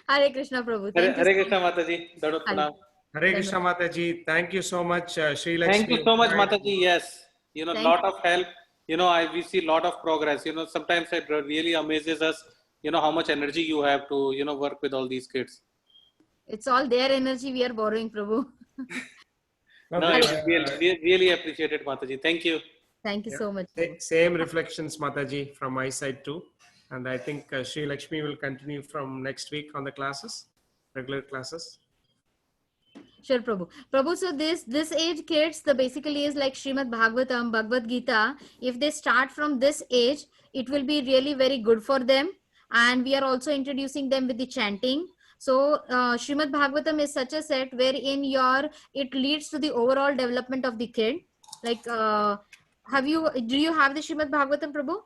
Hare Krishna Prabhu. Hare, Thank you. Hare so Krishna much. Mataji. Dandavat Pranam. Hare Krishna Mataji. Thank you so much, Sri Thank Lakshmi. you so much, Mataji. Yes, you know, Thank lot of help. You know, we see lot of progress. You know, sometimes it really amazes us, you know, how much energy you have to, you know, work with all these kids. It's all their energy we are borrowing, Prabhu. No, it's really appreciate it, Mataji. Thank you. Thank you so much. Same reflections, Mataji, from my side too. And I think Sri Lakshmi will continue from next week on the classes, regular classes. Sure, Prabhu. Prabhu, so this age kids, the basically is like Srimad Bhagavatam, Bhagavad Gita. If they start from this age, it will be really very good for them. And we are also introducing them with the chanting. So Srimad Bhagavatam is such a set wherein it leads to the overall development of the kid. Like, do you have the Srimad Bhagavatam, Prabhu?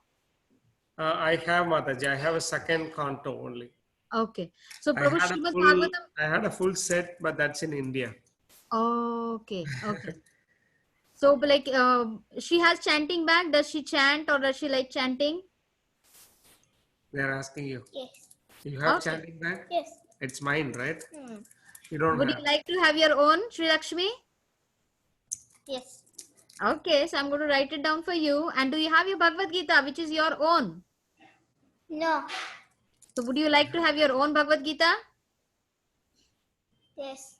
I have, Mataji. I have a second canto only. Okay. So I Prabhu, had, Srimad Bhagavatam. I had a full set, but that's in India. Okay. Okay. So like she has chanting bag. Does she chant or does she like chanting? They're asking you. Yes. You have Okay. chanting bag? Yes. It's mine, right? You don't Would have. you like to have your own, Sri Lakshmi? Yes. Okay, so I'm going to write it down for you. And do you have your Bhagavad Gita, which is your own? No. So would you like to have your own Bhagavad Gita? Yes.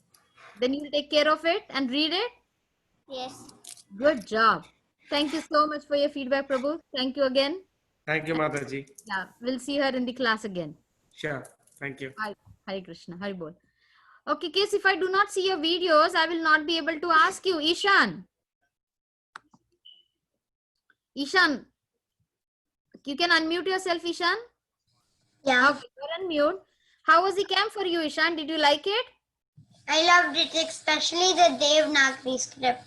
Then you'll take care of it and read it? Yes. Good job. Thank you so much for your feedback, Prabhu. Thank you again. Thank you, Mataji. Yeah, we'll see her in the class again. Sure. Thank you. Hare Krishna. Hari Bol. Okay, kids, if I do not see your videos, I will not be able to ask you. Ishan. Ishan. You can unmute yourself, Ishan? Yeah. Okay, you're unmute. How was the camp for you, Ishan? Did you like it? I loved it, especially the Devanagari script.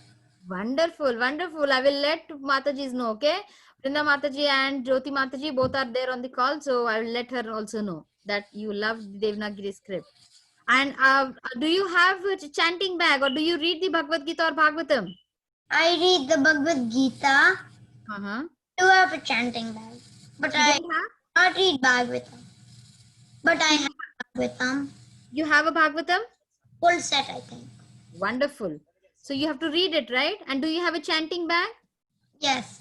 Wonderful, wonderful. I will let Mataji's know, okay? Vrinda Mataji and Jyoti Mataji both are there on the call, so I will let her also know that you love the Devanagari script. And do you have a chanting bag or do you read the Bhagavad Gita or Bhagavatam? I read the Bhagavad Gita. Uh-huh. I do have a chanting bag, but I not read Bhagavatam. But I have Bhagavatam. You have a Bhagavatam? Full set, I think. Wonderful. So you have to read it, right? And do you have a chanting bag? Yes.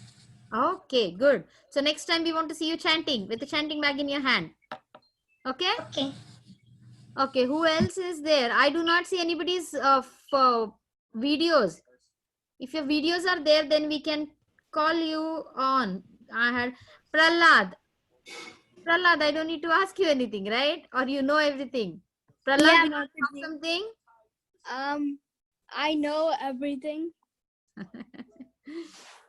Okay, good. So next time we want to see you chanting with the chanting bag in your hand. Okay? Okay. Okay, who else is there? I do not see anybody's videos. If your videos are there, then we can call you on. I had Prahlad. Prahlad, I don't need to ask you anything, right? Or you know everything. Prahlad, Yeah, you want to talk something? I know everything.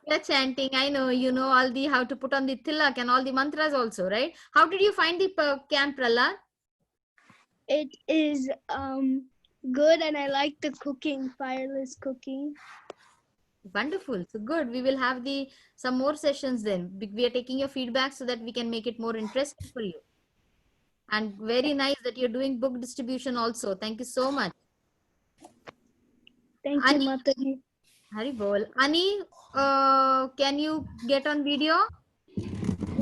You're chanting. I know you know all the how to put on the tilak and all the mantras also, right? How did you find the camp, Prahlad? It is good, and I like the cooking, fireless cooking. Wonderful. So good. We will have some more sessions then. We are taking your feedback so that we can make it more interesting for you. And very nice that you're doing book distribution also. Thank you so much. Thank Ani, you, Mataji. Hari Bol. Ani, can you get on video?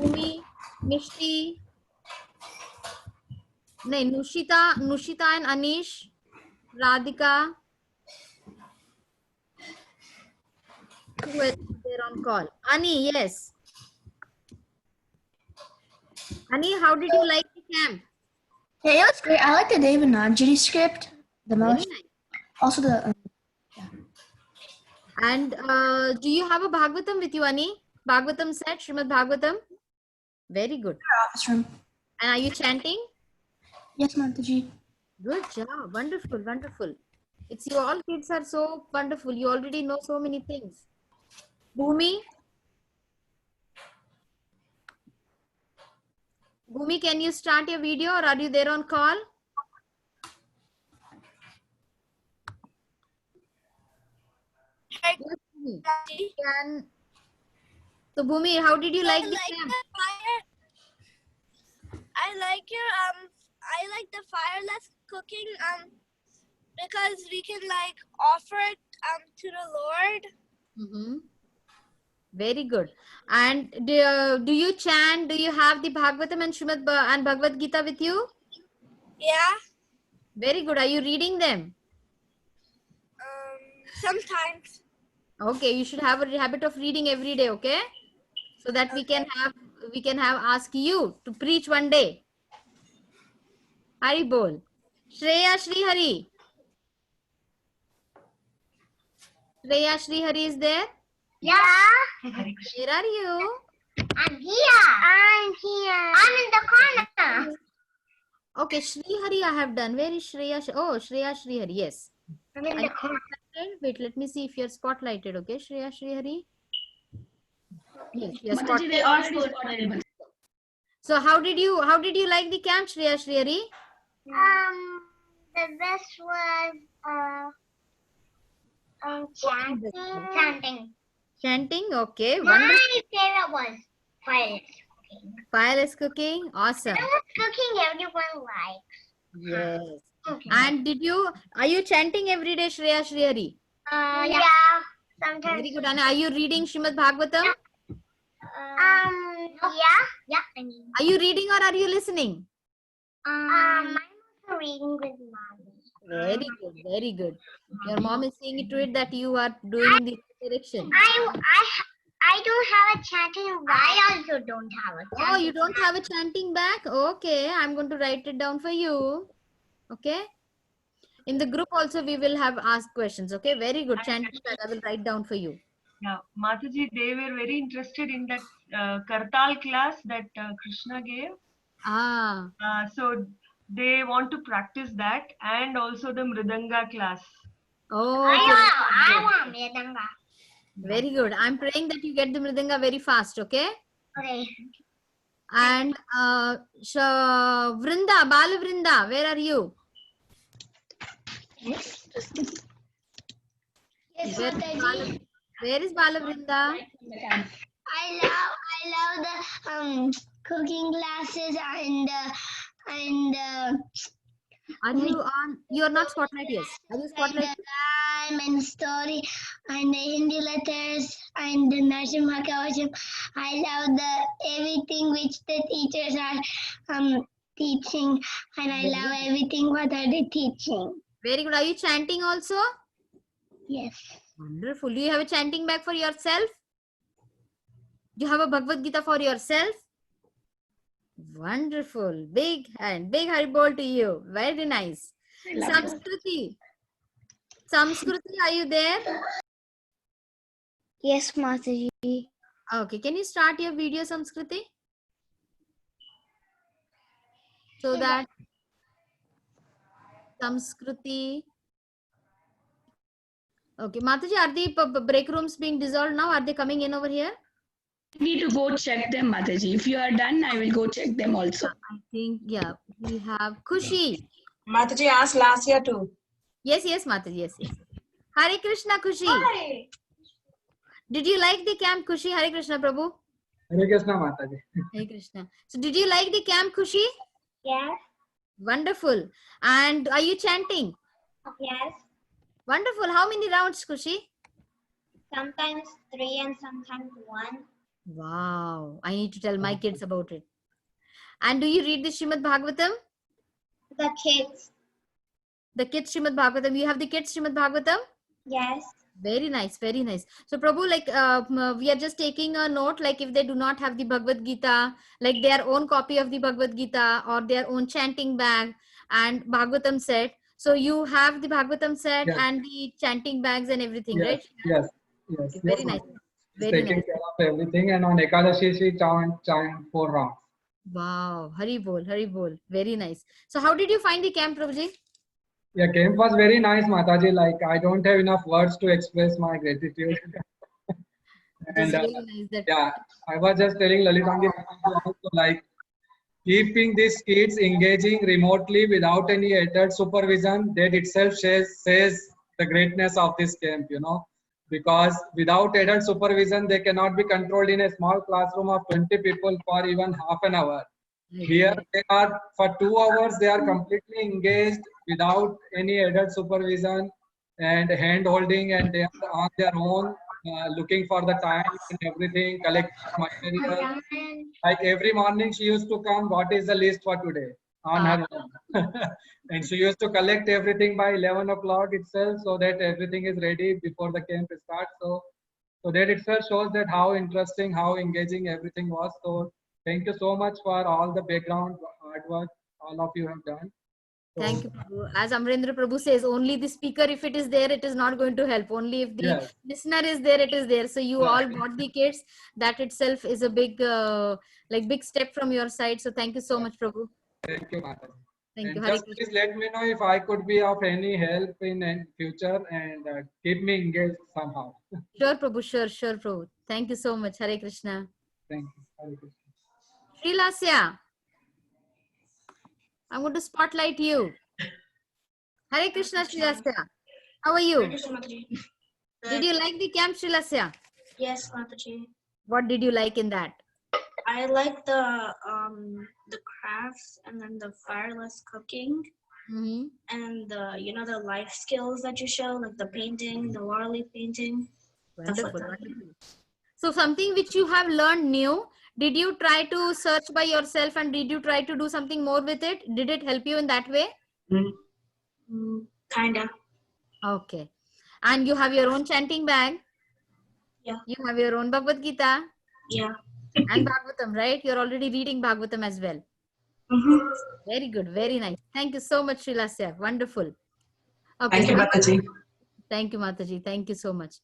Umi, Mishti, Nushita and Anish, Radhika. Who else is there on call? Ani, yes. Ani, how did you like the camp? Yeah, it was great. I like the Devanagari script the Very most. nice. Also the And do you have a Bhagavatam with you, Ani? Bhagavatam set, Srimad Bhagavatam? Very good. office room. And are you chanting? Yes, Mataji. Good job. Wonderful, wonderful. It's you all kids are so wonderful. You already know so many things. Bhumi? Bhumi, can you start your video or are you there on call? Yes, Bhumi. So Bhumi, how did you like the camp? I like the fireless cooking because we can like offer it to the Lord. Mm-hmm. Very good. And do you chant? Do you have the Bhagavatam and and Bhagavad Gita with you? Yeah. Very good. Are you reading them? Sometimes. Okay, you should have a habit of reading every day, okay? So that we can have ask you to preach one day. Hari bol. Shreya Shri Hari. Shreya Shri Hari is there? Yeah. Where are you? I'm here. I'm in the corner. Okay, Shri Hari I have done. Where is Shreya? Oh, Shreya Shri Hari. Yes. I'm in the corner. Wait, let me see if you're spotlighted. Okay, Shreya Shri Hari. Yes, you're Mataji, they already spotlighted. So how did you like the camp, Shreya Shri Hari? The best was chanting. Chanting. Okay. My Wonderful. favorite was fireless cooking. Fireless cooking. Awesome. Fireless cooking everyone likes. Yes. Okay. And are you chanting every day, Shreya Shri Hari? Yeah. Sometimes. Very good. And are you reading Srimad Bhagavatam? Yeah. I mean. Are you reading or are you listening? I'm also reading with mommy. Very good. Very good. Your mom is seeing it to it that you are doing in the right direction. I don't have a chanting back. I also don't have a chanting. Oh, you don't have a chanting back? Okay, I'm going to write it down for you. Okay. In the group also we will have asked questions. Okay, very good. Chanting back I will write down for you. Yeah, Mataji, they were very interested in that Kartal class that Krishna gave. So they want to practice that and also the Mridanga class. Oh, I want Mridanga. Very good. I'm praying that you get the Mridanga very fast. Okay. Okay. And Vrinda, Bala Vrinda, where are you? Yes. Where is Bala Vrinda? I love the cooking classes and are you on? You are not spotlight, yes. Are you spotlight? And story and the Hindi letters and the Narsimha Kavacham. I love everything which the teachers are teaching, and I love everything what are they teaching. Very good. Are you chanting also? Yes. Wonderful. Do you have a chanting bag for yourself? Do you have a Bhagavad Gita for yourself? Wonderful. Big hand. Big Haribol to you. Very nice. Samskruti. Samskruti, are you there? Yes, Mataji. Okay. Can you start your video, Samskruti? So that Samskruti. Okay. Mataji, are the break rooms being dissolved now? Are they coming in over here? I need to go check them, Mataji. If you are done, I will go check them also. I think, yeah, we have Khushi. Mataji asked last year too. Yes, Mataji, yes. Hare Krishna, Khushi. Hi. Did you like the camp, Khushi? Hare Krishna, Prabhu. Hare Krishna, Mataji. Hare Krishna. So, did you like the camp, Khushi? Yes. Wonderful. And are you chanting? Yes. Wonderful. How many rounds, Khushi? Sometimes 3 and sometimes 1. Wow. I need to tell my kids about it. And do you read the Srimad Bhagavatam? The kids. The kids Srimad Bhagavatam. You have the kids Srimad Bhagavatam? Yes. Very nice, very nice. So Prabhu, like we are just taking a note, like if they do not have the Bhagavad Gita, like their own copy of the Bhagavad Gita or their own chanting bag and Bhagavatam set. So you have the Bhagavatam set and the chanting bags and everything, right? Yes. Okay, very nice. Very taking care of everything, and on Ekadashi she chant 4 rounds. Wow, Hari Bol, very nice. So how did you find the camp, Prabhuji? Yeah, camp was very nice, Mataji. Like, I don't have enough words to express my gratitude. It was And really nice that. yeah, I was just telling Lalitangi also, like, keeping these kids engaging remotely without any adult supervision, that itself says the greatness of this camp, you know, because without adult supervision, they cannot be controlled in a small classroom of 20 people for even half an hour. Here they are for 2 hours, they are completely engaged without any adult supervision and hand holding, and they are on their own, looking for the time and everything, collecting material. Like every morning she used to come, what is the list for today on her own. And she used to collect everything by 11 o'clock itself so that everything is ready before the camp starts. So that itself shows that how interesting, how engaging everything was. So thank you so much for all the background hard work all of you have done. So, Thank you, Prabhu. As Amrendra Prabhu says, only the speaker, if it is there, it is not going to help. Only if the yes. listener is there, it is there. So you all bought the kids. That itself is a big, big step from your side. So thank you so much, Prabhu. Thank you, Mataji. Thank And you. Hare just please let me know if I could be of any help in future, and keep me engaged somehow. Sure, Prabhu. Sure, Prabhu. Thank you so much. Hare Krishna. Thank you. Hare Krishna. Sri Lasya, I'm going to spotlight you. Hare Krishna, Sri Lasya. How are you? Did you like the camp, Sri Lasya? Yes, Mataji. What did you like in that? I like the crafts and then the fireless cooking and the the life skills that you show, like the painting, the water leaf painting. Wonderful, wonderful. So something which you have learned new, did you try to search by yourself and did you try to do something more with it? Did it help you in that way? Kinda. Okay. And you have your own chanting bag? Yeah. You have your own Bhagavad Gita? Yeah. And Bhagavatam, right? You're already reading Bhagavatam as well. Very good. Very nice. Thank you so much, Sri Lasya. Wonderful. Okay. Thank you, Mataji. Thank you, Mataji. Thank you so much.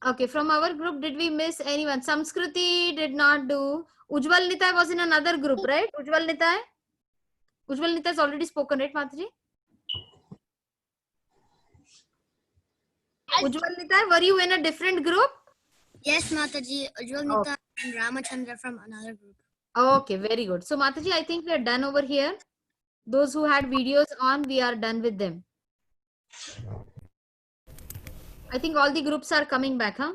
Okay. From our group, did we miss anyone? Samskriti did not do. Ujjwal Nitai was in another group, right? Ujjwal Nitai? Ujjwal Nitai has already spoken, right, Mataji? Ujjwal Nitai, were you in a different group? Yes, Mataji. Ujjwal Nita and Ramachandra from another group. Okay, very good. So, Mataji, I think we are done over here. Those who had videos on, we are done with them. I think all the groups are coming back, huh?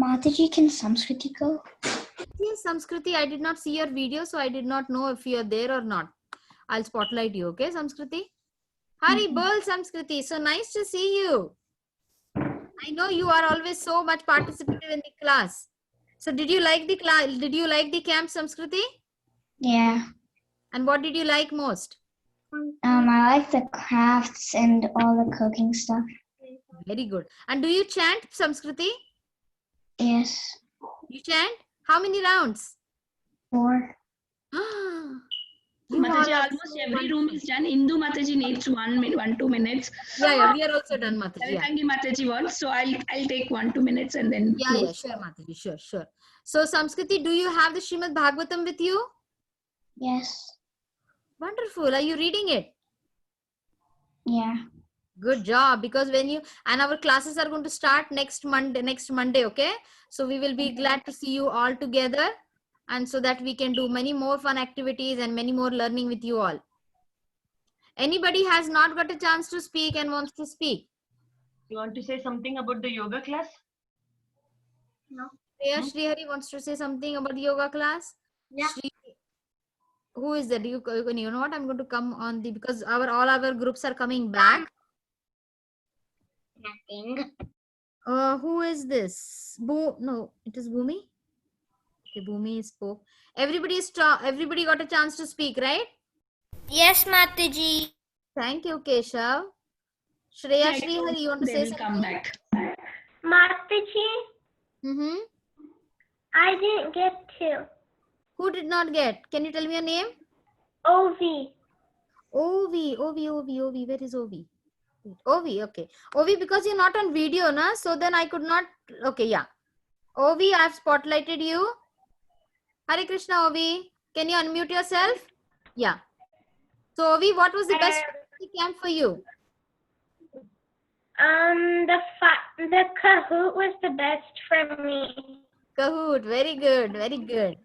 Mataji, can Samskriti go? Yes, Samskriti, I did not see your video, so I did not know if you are there or not. I'll spotlight you, okay, Samskriti? Hari bol, Samskriti. So nice to see you. I know you are always so much participative in the class. So did you like the class? Did you like the camp, Samskriti? Yeah. And what did you like most? I like the crafts and all the cooking stuff. Very good. And do you chant, Samskriti? Yes. You chant? How many rounds? 4. Mataji, almost every room is done. Indu Mataji needs 1-2 minutes. Yeah, we are also done, Mataji. Thank you, Mataji wants. So I'll take 1-2 minutes and then. Yeah, sure, Mataji, sure. So, Samskriti, do you have the Srimad Bhagavatam with you? Yes. Wonderful. Are you reading it? Yeah. Good job. Because and our classes are going to start next Monday, okay? So we will be glad to see you all together, and so that we can do many more fun activities and many more learning with you all. Anybody has not got a chance to speak and wants to speak? You want to say something about the yoga class? No. Shri Hari wants to say something about the yoga class? Yeah. Who is that? You know what? I'm going to come on because all our groups are coming back. Nothing. Who is this? No, it is Bhumi. Okay, Bhumi spoke. Everybody got a chance to speak, right? Yes, Mataji. Thank you, Keshav. Shreya, Shri Hari, you want to say something? Come back. Mataji, I didn't get to. Who did not get? Can you tell me your name? Ovi. Ovi. Where is Ovi? Ovi, okay. Ovi, because you're not on video, na? So then I could not. Okay, yeah. Ovi, I've spotlighted you. Hare Krishna, Ovi. Can you unmute yourself? Yeah. So, Ovi, what was the best the camp for you? The Kahoot was the best for me. Kahoot, very good, very good.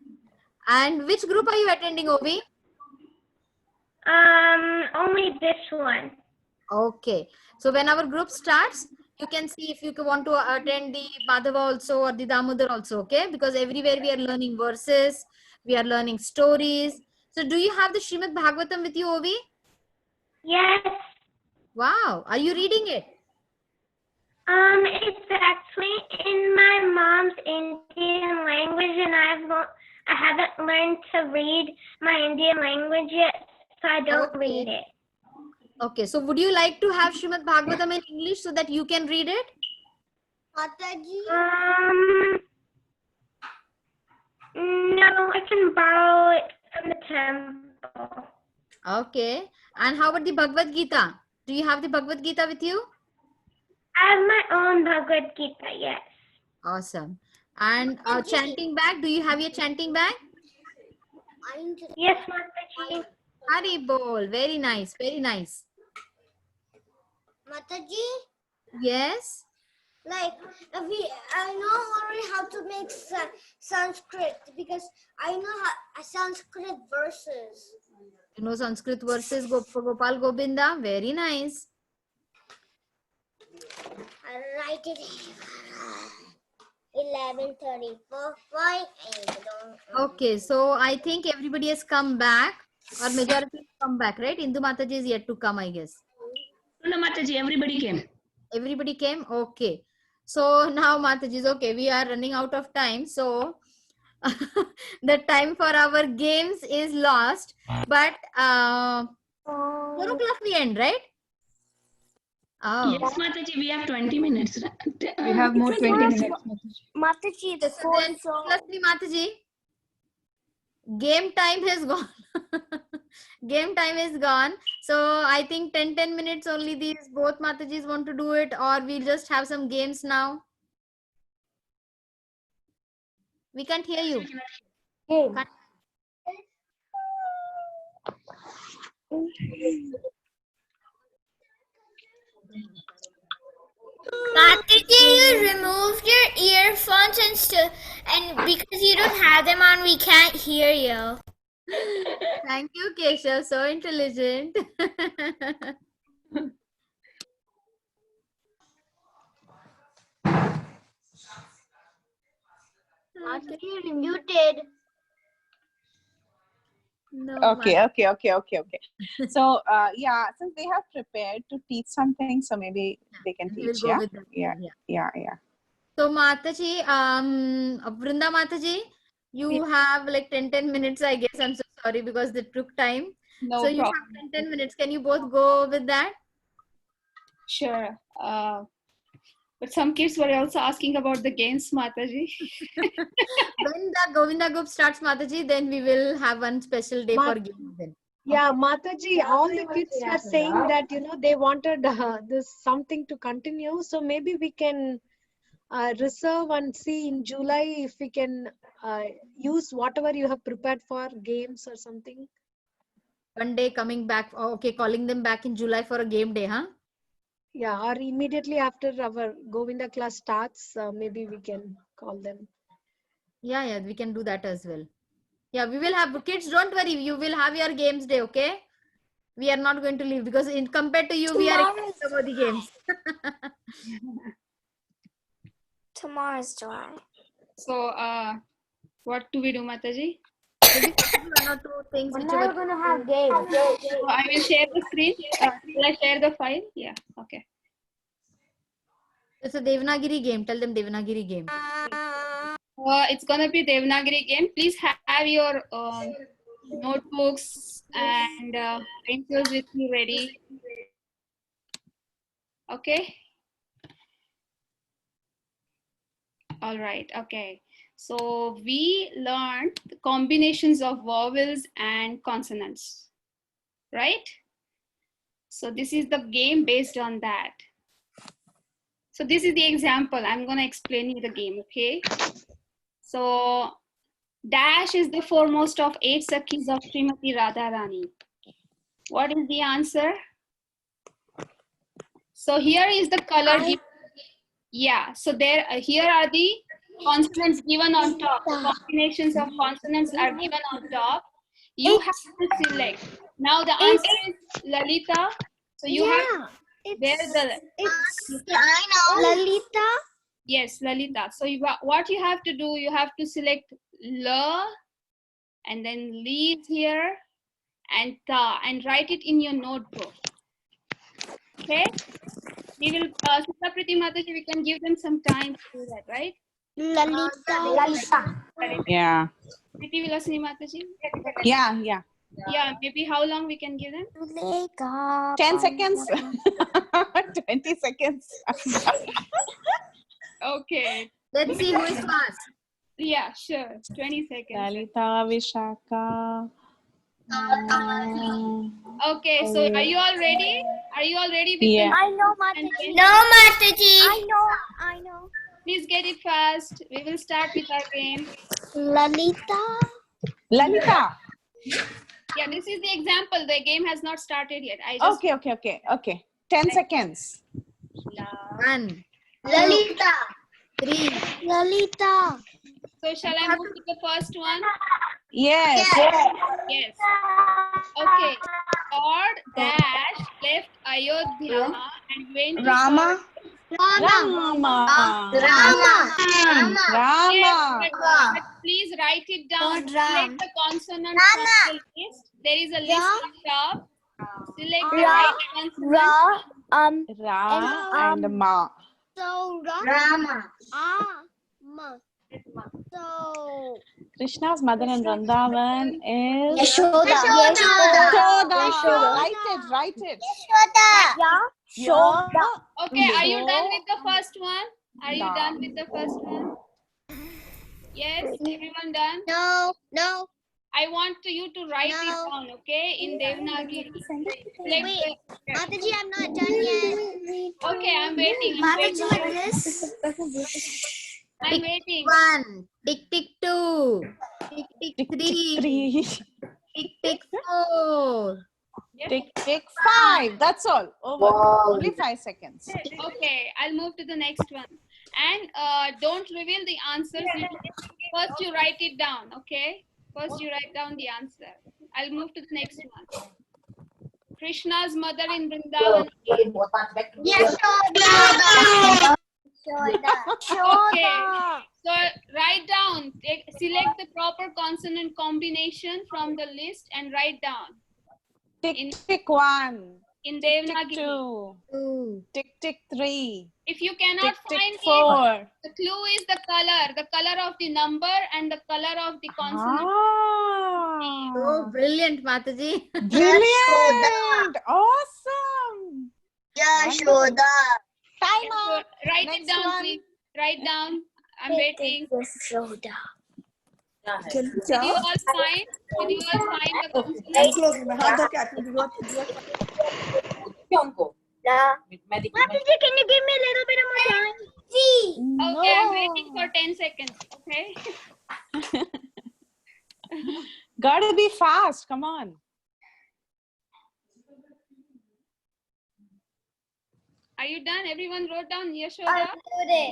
And which group are you attending, Ovi? Only this one. Okay. So when our group starts, you can see if you want to attend the Madhava also or the Damodar also, okay? Because everywhere we are learning verses, we are learning stories. So do you have the Srimad Bhagavatam with you, Ovi? Yes. Wow. Are you reading it? It's actually in my mom's Indian language, and I haven't learned to read my Indian language yet, so I don't read it. Okay. So would you like to have Srimad Bhagavatam in English so that you can read it? No, I can borrow it from the temple. Okay. And how about the Bhagavad Gita? Do you have the Bhagavad Gita with you? I have my own Bhagavad Gita, yes. Awesome. And chanting bag, do you have your chanting bag? Yes, Mataji. Hari Bol, very nice, very nice. Mataji, Yes. like I know already how to make Sanskrit because I know Sanskrit verses. You know Sanskrit verses, Gopal Govinda, very nice. I write it 11:34. Okay, so I think everybody has come back, or majority has come back, right? Indu Mataji is yet to come, I guess. No, Mataji, everybody came. Everybody came? Okay. So now Mataji is okay. We are running out of time. So the time for our games is lost. But 4 o'clock we end, right? Oh. Yes, Mataji, we have 20 minutes. We have more 20 minutes. Mataji, the So then, Lastly, Mataji, game time is gone. Game time is gone. So I think 10 minutes only these both Matajis want to do it, or we'll just have some games now. We can't hear you. Can't- Mataji, you removed your earphones and because you don't have them on, we can't hear you. Thank you, Keshav. So intelligent. Mataji, you're muted. No, Okay. So, yeah, since they have prepared to teach something, so maybe they can we'll teach, go yeah? with that. Yeah. So Mataji, Vrinda Mataji, you have like 10 minutes, I guess. I'm so sorry because it took time. No so you problem. have 10 minutes. Can you both go with that? Sure. But some kids were also asking about the games, Mataji. When the Govinda group starts, Mataji, then we will have one special day for games then. Yeah, Mataji, all the kids were saying that, they wanted this something to continue. So maybe we can reserve and see in July if we can use whatever you have prepared for games or something. One day coming back. Oh, okay, calling them back in July for a game day, huh? Yeah, or immediately after our Govinda class starts, maybe we can call them. Yeah, we can do that as well. Yeah, we will have kids. Don't worry, you will have your games day, okay? We are not going to leave because compared to you, we are excited about the games. Tomorrow's July. So, what do we do, Mataji? Maybe one or two things. We're not going to have games. So I will share the screen. Will I share the file? Yeah, okay. It's a Devanagiri game. Tell them Devanagiri game. It's gonna be Devanagari game. Please have your notebooks and pencils with you ready. Okay. All right. Okay. So we learned the combinations of vowels and consonants, right? So this is the game based on that. So this is the example. I'm going to explain you the game, okay? So Dash is the foremost of 8 Sakhis of Srimati Radharani. What is the answer? So here is the color. Yeah. So there, here are the consonants given on top. The combinations of consonants are given on top. You have to select. Now the answer is Lalita. So you have there's the. I know. Lalita. Yes, Lalita. So what you have to do, you have to select La and then leave here and Ta and write it in your notebook. Okay? We will, Sita Priti Mataji, we can give them some time to do that, right? Lalita. Yeah. Priti Vilasini Mataji? Yeah. Yeah, maybe how long we can give them? 10 seconds. 20 seconds. Okay. Let's see who is fast. Yeah, sure. 20 seconds. Lalita, Vishaka. Okay, so are you all ready? Are you all ready? Yeah. I know, Mataji. No, Mataji. I know. Please get it fast. We will start with our game. Lalita. Yeah, this is the example. The game has not started yet. I just Okay. 10 seconds. 1. Lalita. 3. Lalita. So shall I move to the first one? Yes. Yes. Okay. Lord dash left Ayodhya and went to Rama. Rama. Yes, but please write it down. Select the consonant from the list. There is a list on top. Select the right consonant. Ra and Ma. So Rama. Ma. So Krishna's mother in Vrindavan is Yashoda. Write it. Yashoda. Okay, are you done with the first one? Are you done with the first one? Yes, everyone done? No. I want you to write it down, okay, in Devanagari. Wait, Mataji, I'm not done yet. Okay, I'm waiting. Mataji, like this. I'm waiting. 1. Tick 2. Tick 3. Tick 4. Tick 5. That's all. Over. Wow. Only 5 seconds. Okay, I'll move to the next one. And don't reveal the answers. First, you write it down, okay? First, you write down the answer. I'll move to the next one. Krishna's mother in Vrindavan. Yashoda. Okay. So write down. Select the proper consonant combination from the list and write down. Tick 1. In Tick Devanagari. 2. Tick 3. If you cannot Tick find 4. it, the clue is the color of the number and the color of the consonant. Oh, brilliant, Mataji. Brilliant. Awesome. Yashoda. Time So out. write Next it down, one. please. Write down. I'm waiting. Yashoda. Did you all find? The consonant? Mataji, can you give me a little bit of more time? Okay, I'm waiting for 10 seconds. Okay. Gotta be fast. Come on. Are you done? Everyone wrote down Yashoda?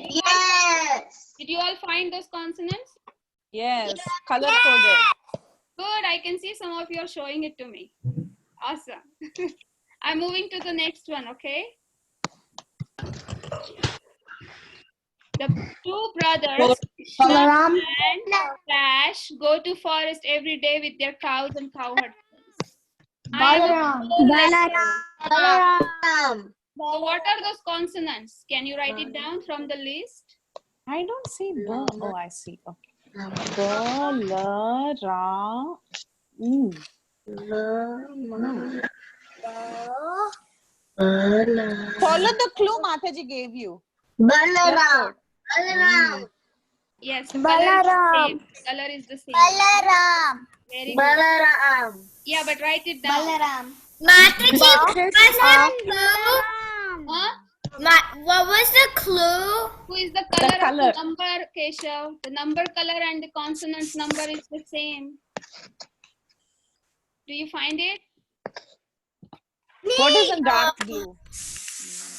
Yes. Did you all find those consonants? Yes. Color coded. Good. I can see some of you are showing it to me. Awesome. I'm moving to the next one, okay? The two brothers, Krishna Balaram. and Flash, go to forest every day with their cows and cow herds. Balaram. So what are those consonants? Can you write it down from the list? I don't see B. Oh, I see. Okay. B, L, Ra. Follow the clue Mataji gave you. Balaram. Yes, Balaram. color is the same. Balaram. Very good. Balaram. Yeah, but write it down. Balaram. Mataji, was there a clue? Huh? What was the clue? Who is the color, color. of the number, Keshav? The number color and the consonant number is the same. Do you find it? What is a dark blue?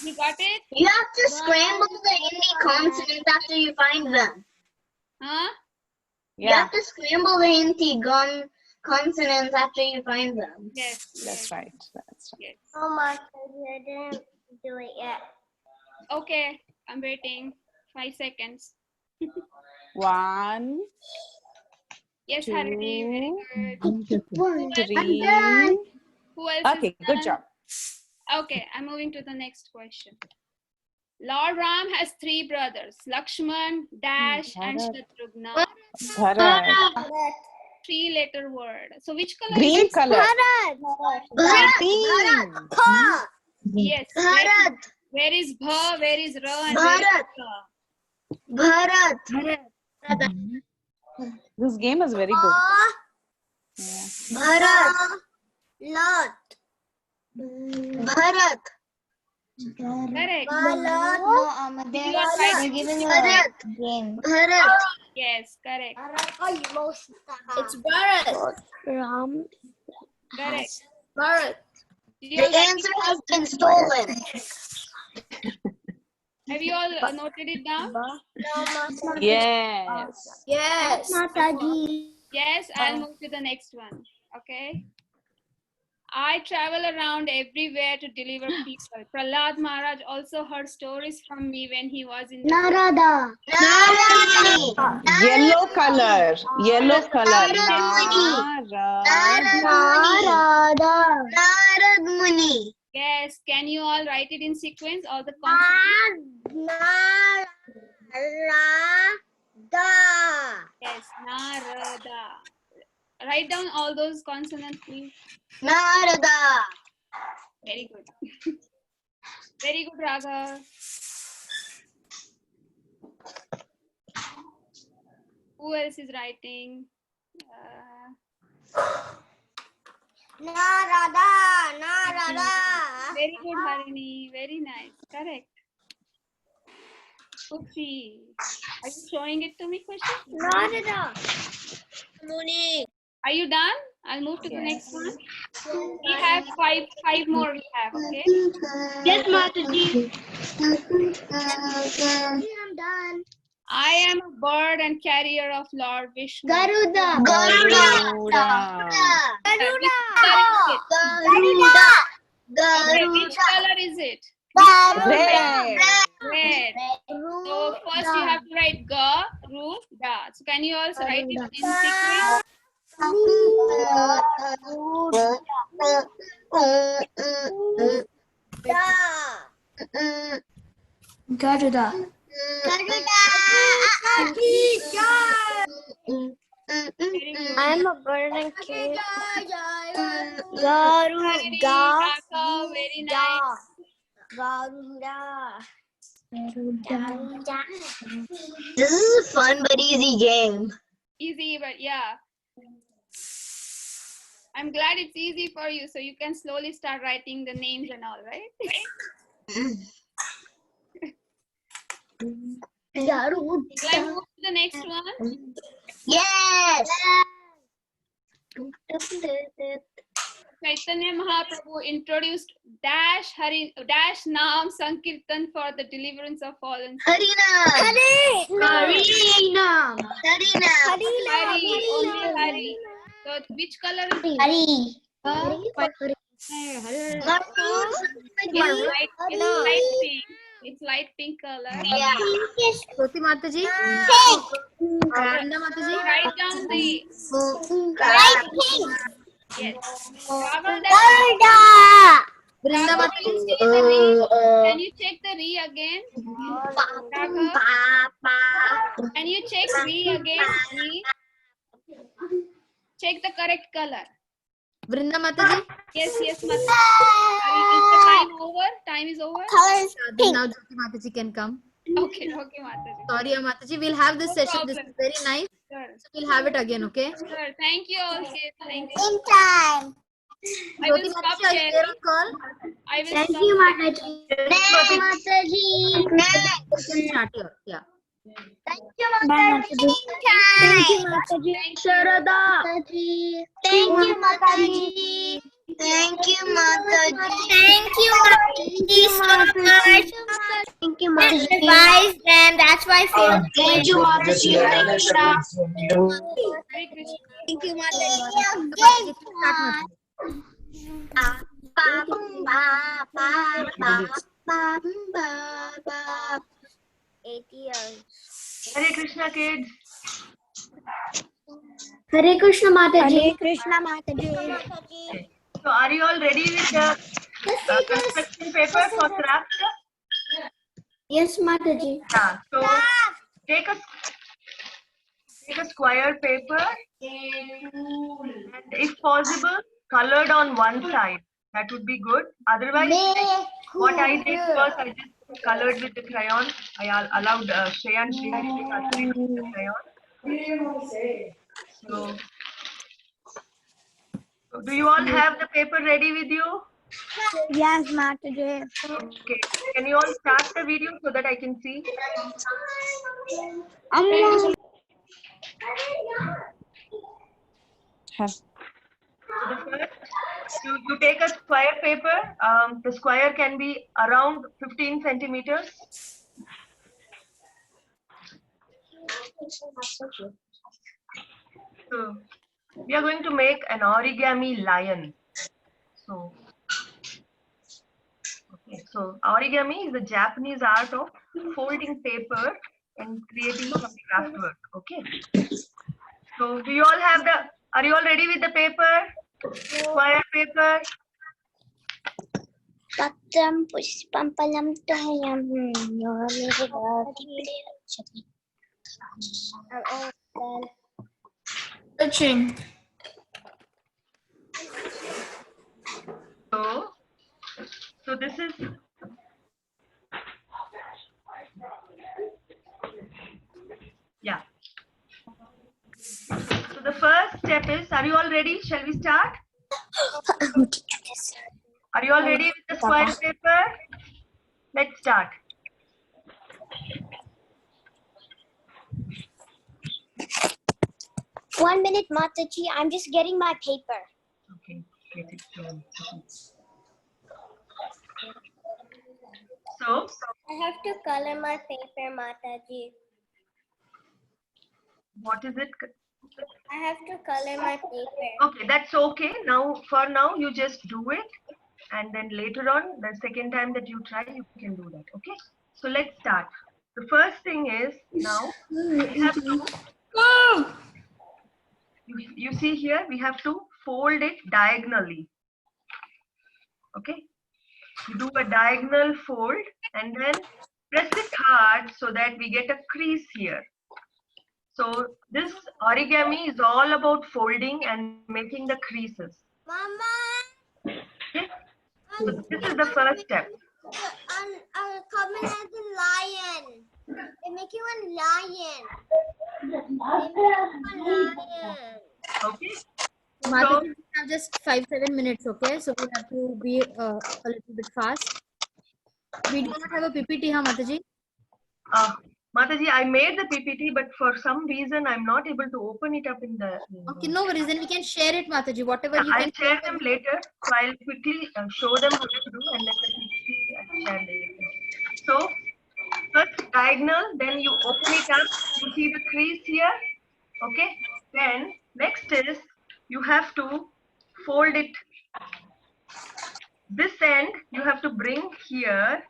You got it? You have to scramble the Hindi consonants after you find them. Huh? You have to scramble the Hindi consonants after you find them. Yes. That's right. That's right. Yes. Oh my, I didn't do it yet. Okay, I'm waiting. 5 seconds. 1, Yes, 2, Harini, very good. 3. Who else Okay, is good done? job. Okay, I'm moving to the next question. Lord Ram has 3 brothers, Lakshman, Dash, and Shatrughna. Bharat. 3-letter word. So which color Green is it? color. Green. Yes. Bharat. Where is Bha? Where is Ra? And Bharat. where is Ra? Bharat. This game is very good. Bharat. Lot. Bharat. Correct. No, they're giving you a game. Bharat. Yes, correct. It's Bharat. Ram. Correct. Bharat. Did you all The write answer it has been stolen. Have you all noted it down? Yes. Yes. Yes, I'll move to the next one. Okay. I travel around everywhere to deliver people. Prahlad Maharaj also heard stories from me when he was in Narada. Yellow color. Yellow color. Narad Muni. Yes, can you all write it in sequence, all the consonants? Yes, Narada. Write down all those consonants, please. Narada. Very good. Very good, Raghav. Who else is writing? Narada. Very good, Harini. Very nice. Correct. Kushi. Are you showing it to me, Kushi? Narada. Muni. Are you done? I'll move to the next one. We have five more we have, okay? Yes, Mataji. I'm done. I am a bird and carrier of Lord Vishnu. Garuda. Okay, which color is it? Red. Red. So first you have to write Garuda. So can you also write it in sequence? Garuda. I'm a bird and carrier. Garuda. Very nice. This is a fun but easy game. Easy, but yeah. I'm glad it's easy for you, so you can slowly start writing the names and all, right? Shall I move to the next one? Yes. Chaitanya Mahaprabhu introduced Dash Naam Sankirtan for the deliverance of fallen souls. Harina. Only Hari. So which color is it? It's light pink. It's light pink color. Jyoti Mataji. Vrinda Mataji. Write down the Light pink. yes. Vrinda Mataji. Can you check the re again? Can you check re again? Re. Check the correct color. Vrinda Mataji. Yes, Mataji. Is the time over? Time is over? Now Jyoti Mataji can come. Okay, Mataji. Sorry, Mataji. We'll have this session. This is very nice. Sure. So we'll have it again, okay? Sure. Thank you all. Thank you. In time. I will Jyoti stop Mataji, are you sharing. there on call? I will Thank stop you, sharing. Mataji. Next. Start here. Yeah. Thank you, Mataji. Thank you, Mataji. Sharada. Thank you, Mataji. Thank you, Mataji. Thank you, Mataji, so much. Thank you, I Mataji. revised them. That's why I failed. Thank you, Mataji. Hare Krishna. Thank you, Mataji. 8 years. Hare Krishna, kids. Hare Krishna, Mataji. Hare Krishna, Mataji. So, are you all ready with the construction paper for craft? Yes, Mataji. Yeah. So, take a square paper and, if possible, colored on one side. That would be good. Otherwise, what I did was I just colored with the crayon. I allowed Shreya and Sriharshi to color it with the crayon. So, do you all have the paper ready with you? Yes, Mataji. Okay. Can you all start the video so that I can see? So the first, you take a square paper. The square can be around 15 centimeters. So we are going to make an origami lion. So, okay. So origami is the Japanese art of folding paper and creating some craft work. Okay. So do you all have the? Are you all ready with the paper? Square paper. Patram pushpam palam tayam Touching. So this is. Yeah. So the first step is, are you all ready? Shall we start? Are you all ready with the square paper? Let's start. One minute, Mataji. I'm just getting my paper. Okay. Get it done. So I have to color my paper, Mataji. what is it? I have to color my paper. Okay, that's okay. Now, for now, you just do it. And then later on, the second time that you try, you can do that. Okay. So let's start. The first thing is, now we have to, you see here, we have to fold it diagonally. Okay. You do a diagonal fold and then press it hard so that we get a crease here. So this origami is all about folding and making the creases. Mama. Okay? So this is the first step. Coming as a lion. They make you a lion. They make you a lion. Okay. Mataji, we have just 5-7 minutes, okay? So we have to be a little bit fast. We do not have a PPT, huh, Mataji? Mataji, I made the PPT, but for some reason I'm not able to open it up in the. Okay, no worries. Then we can share it, Mataji. Whatever you I'll can share them later. So I'll quickly show them what to do, and then the PPT I'll share later. So first diagonal, then you open it up. You see the crease here. Okay. Then next is you have to fold it. This end you have to bring here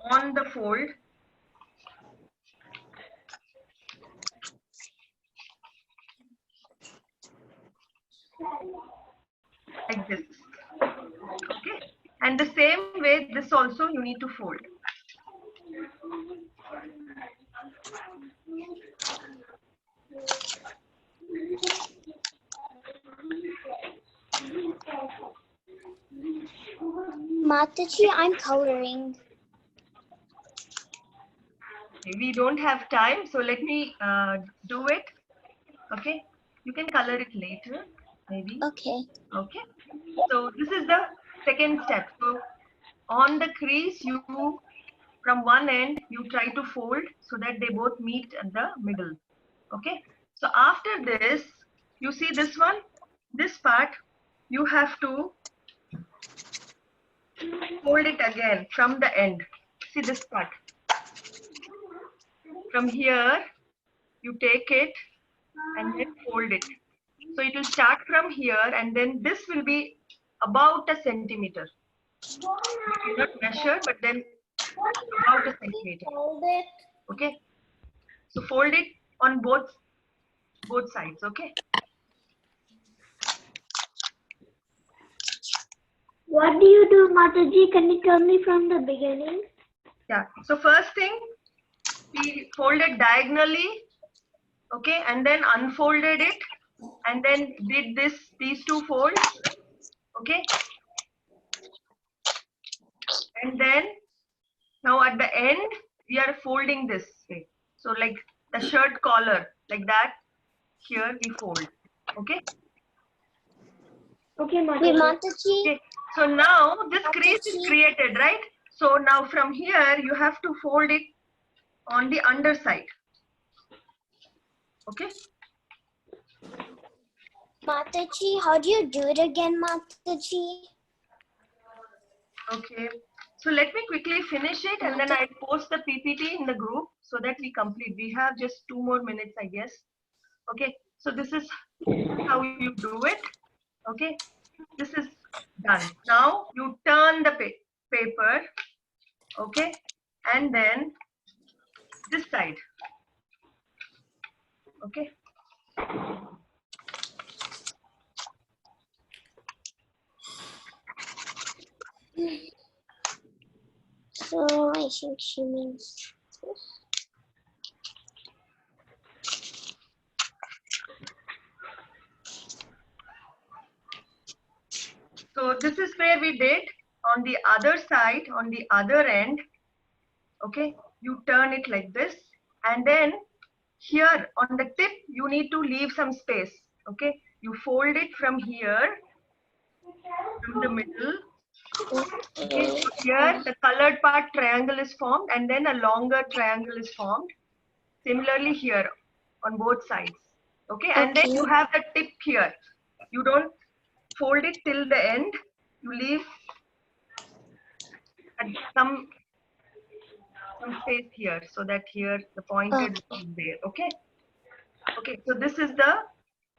on the fold. Like this. Okay. And the same way, this also you need to fold. Mataji, I'm coloring. We don't have time, so let me do it. Okay. You can color it later, maybe. Okay. Okay. So this is the second step. So on the crease, you from one end you try to fold so that they both meet at the middle. Okay. So after this, you see this one, this part, you have to fold it again from the end. See this part. From here, you take it and then fold it. So it will start from here and then this will be about a centimeter. You cannot measure, but then about a centimeter. Okay. So fold it on both sides. Okay. What do you do, Mataji? Can you tell me from the beginning? Yeah. So first thing, we folded diagonally, okay, and then unfolded it, and then did these two folds, okay, and then now at the end we are folding this way. So like the shirt collar, like that. Here we fold, okay. Okay, Mataji. Okay. So now this crease is created, right? So now from here you have to fold it on the underside. Okay. Mataji, how do you do it again, Mataji? Okay. So let me quickly finish it and then I'll post the PPT in the group so that we complete. We have just 2 more minutes, I guess. Okay. So this is how you do it. Okay. This is done. Now you turn the paper. Okay. And then this side. Okay. So I think she means this. So this is where we did on the other side, on the other end. Okay, you turn it like this, and then here on the tip you need to leave some space. Okay, you fold it from here, from the middle. Okay, so here the colored part triangle is formed and then a longer triangle is formed. Similarly here on both sides. Okay, and then you have the tip here. You don't fold it till the end. You leave some space here so that here the pointed is there. Okay. Okay, so this is the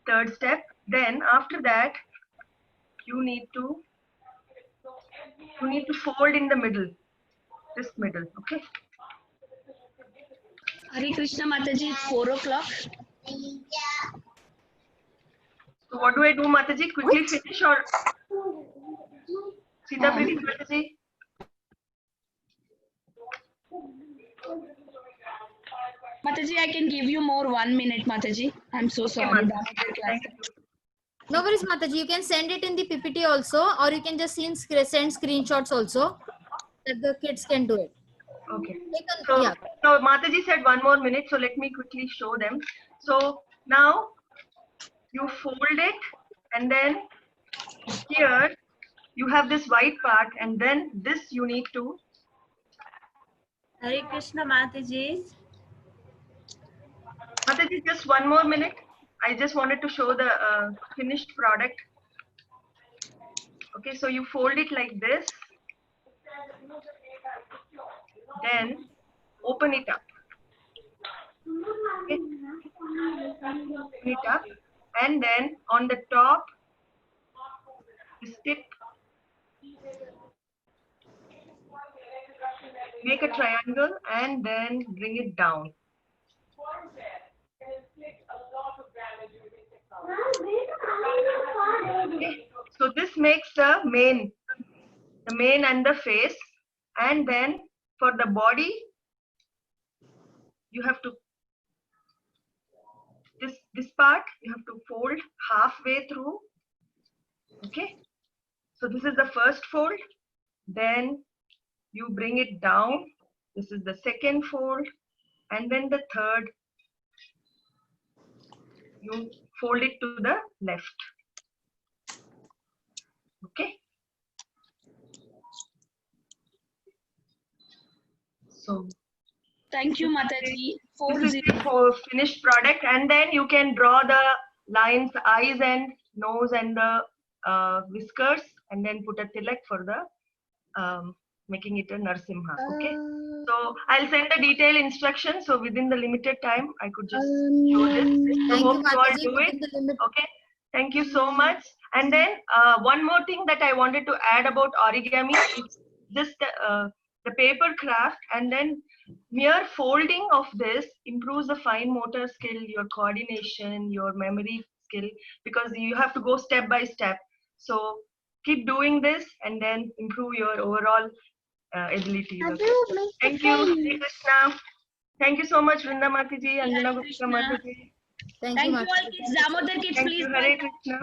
third step. Then after that you need to fold in the middle, this middle. Okay. Hare Krishna Mataji, it's 4 o'clock. So what do I do, Mataji? Quickly finish or Sita Priti Mataji? Mataji, I can give you more 1 minute, Mataji. I'm so sorry. No worries, Mataji. You can send it in the PPT also, or you can just send screenshots also, that the kids can do it. Okay. So, so Mataji said 1 more minute, so let me quickly show them. So now you fold it, and then here you have this white part, and then this you need to. Hare Krishna Mataji. Mataji, just 1 more minute. I just wanted to show the finished product. Okay, so you fold it like this. Then open it up. Okay. Open it up. And then on the top, this tip, make a triangle and then bring it down. Okay. So this makes the mane and the face, and then for the body you have to this part you have to fold halfway through. Okay, so this is the first fold, then you bring it down. This is the second fold, and then the third you fold it to the left. Okay. So thank you, Mataji. This is the finished product, and then you can draw the lines, eyes and nose and the whiskers and then put a tilak for the making it a Narsimha. Okay. So I'll send the detailed instructions. So within the limited time, I could just show this. So Thank hope you, you all Mataji, do within it. the limit. Okay. Thank you so much. And then one more thing that I wanted to add about origami is just the paper craft, and then mere folding of this improves the fine motor skill, your coordination, your memory skill, because you have to go step by step. So keep doing this and then improve your overall abilities. Okay? Thank you, Hare Krishna. Thank you so much, Vrinda Mataji, Anjana Gupta Mataji. Thank you, all kids. Damodar kids, Thank please. you, Hare Krishna.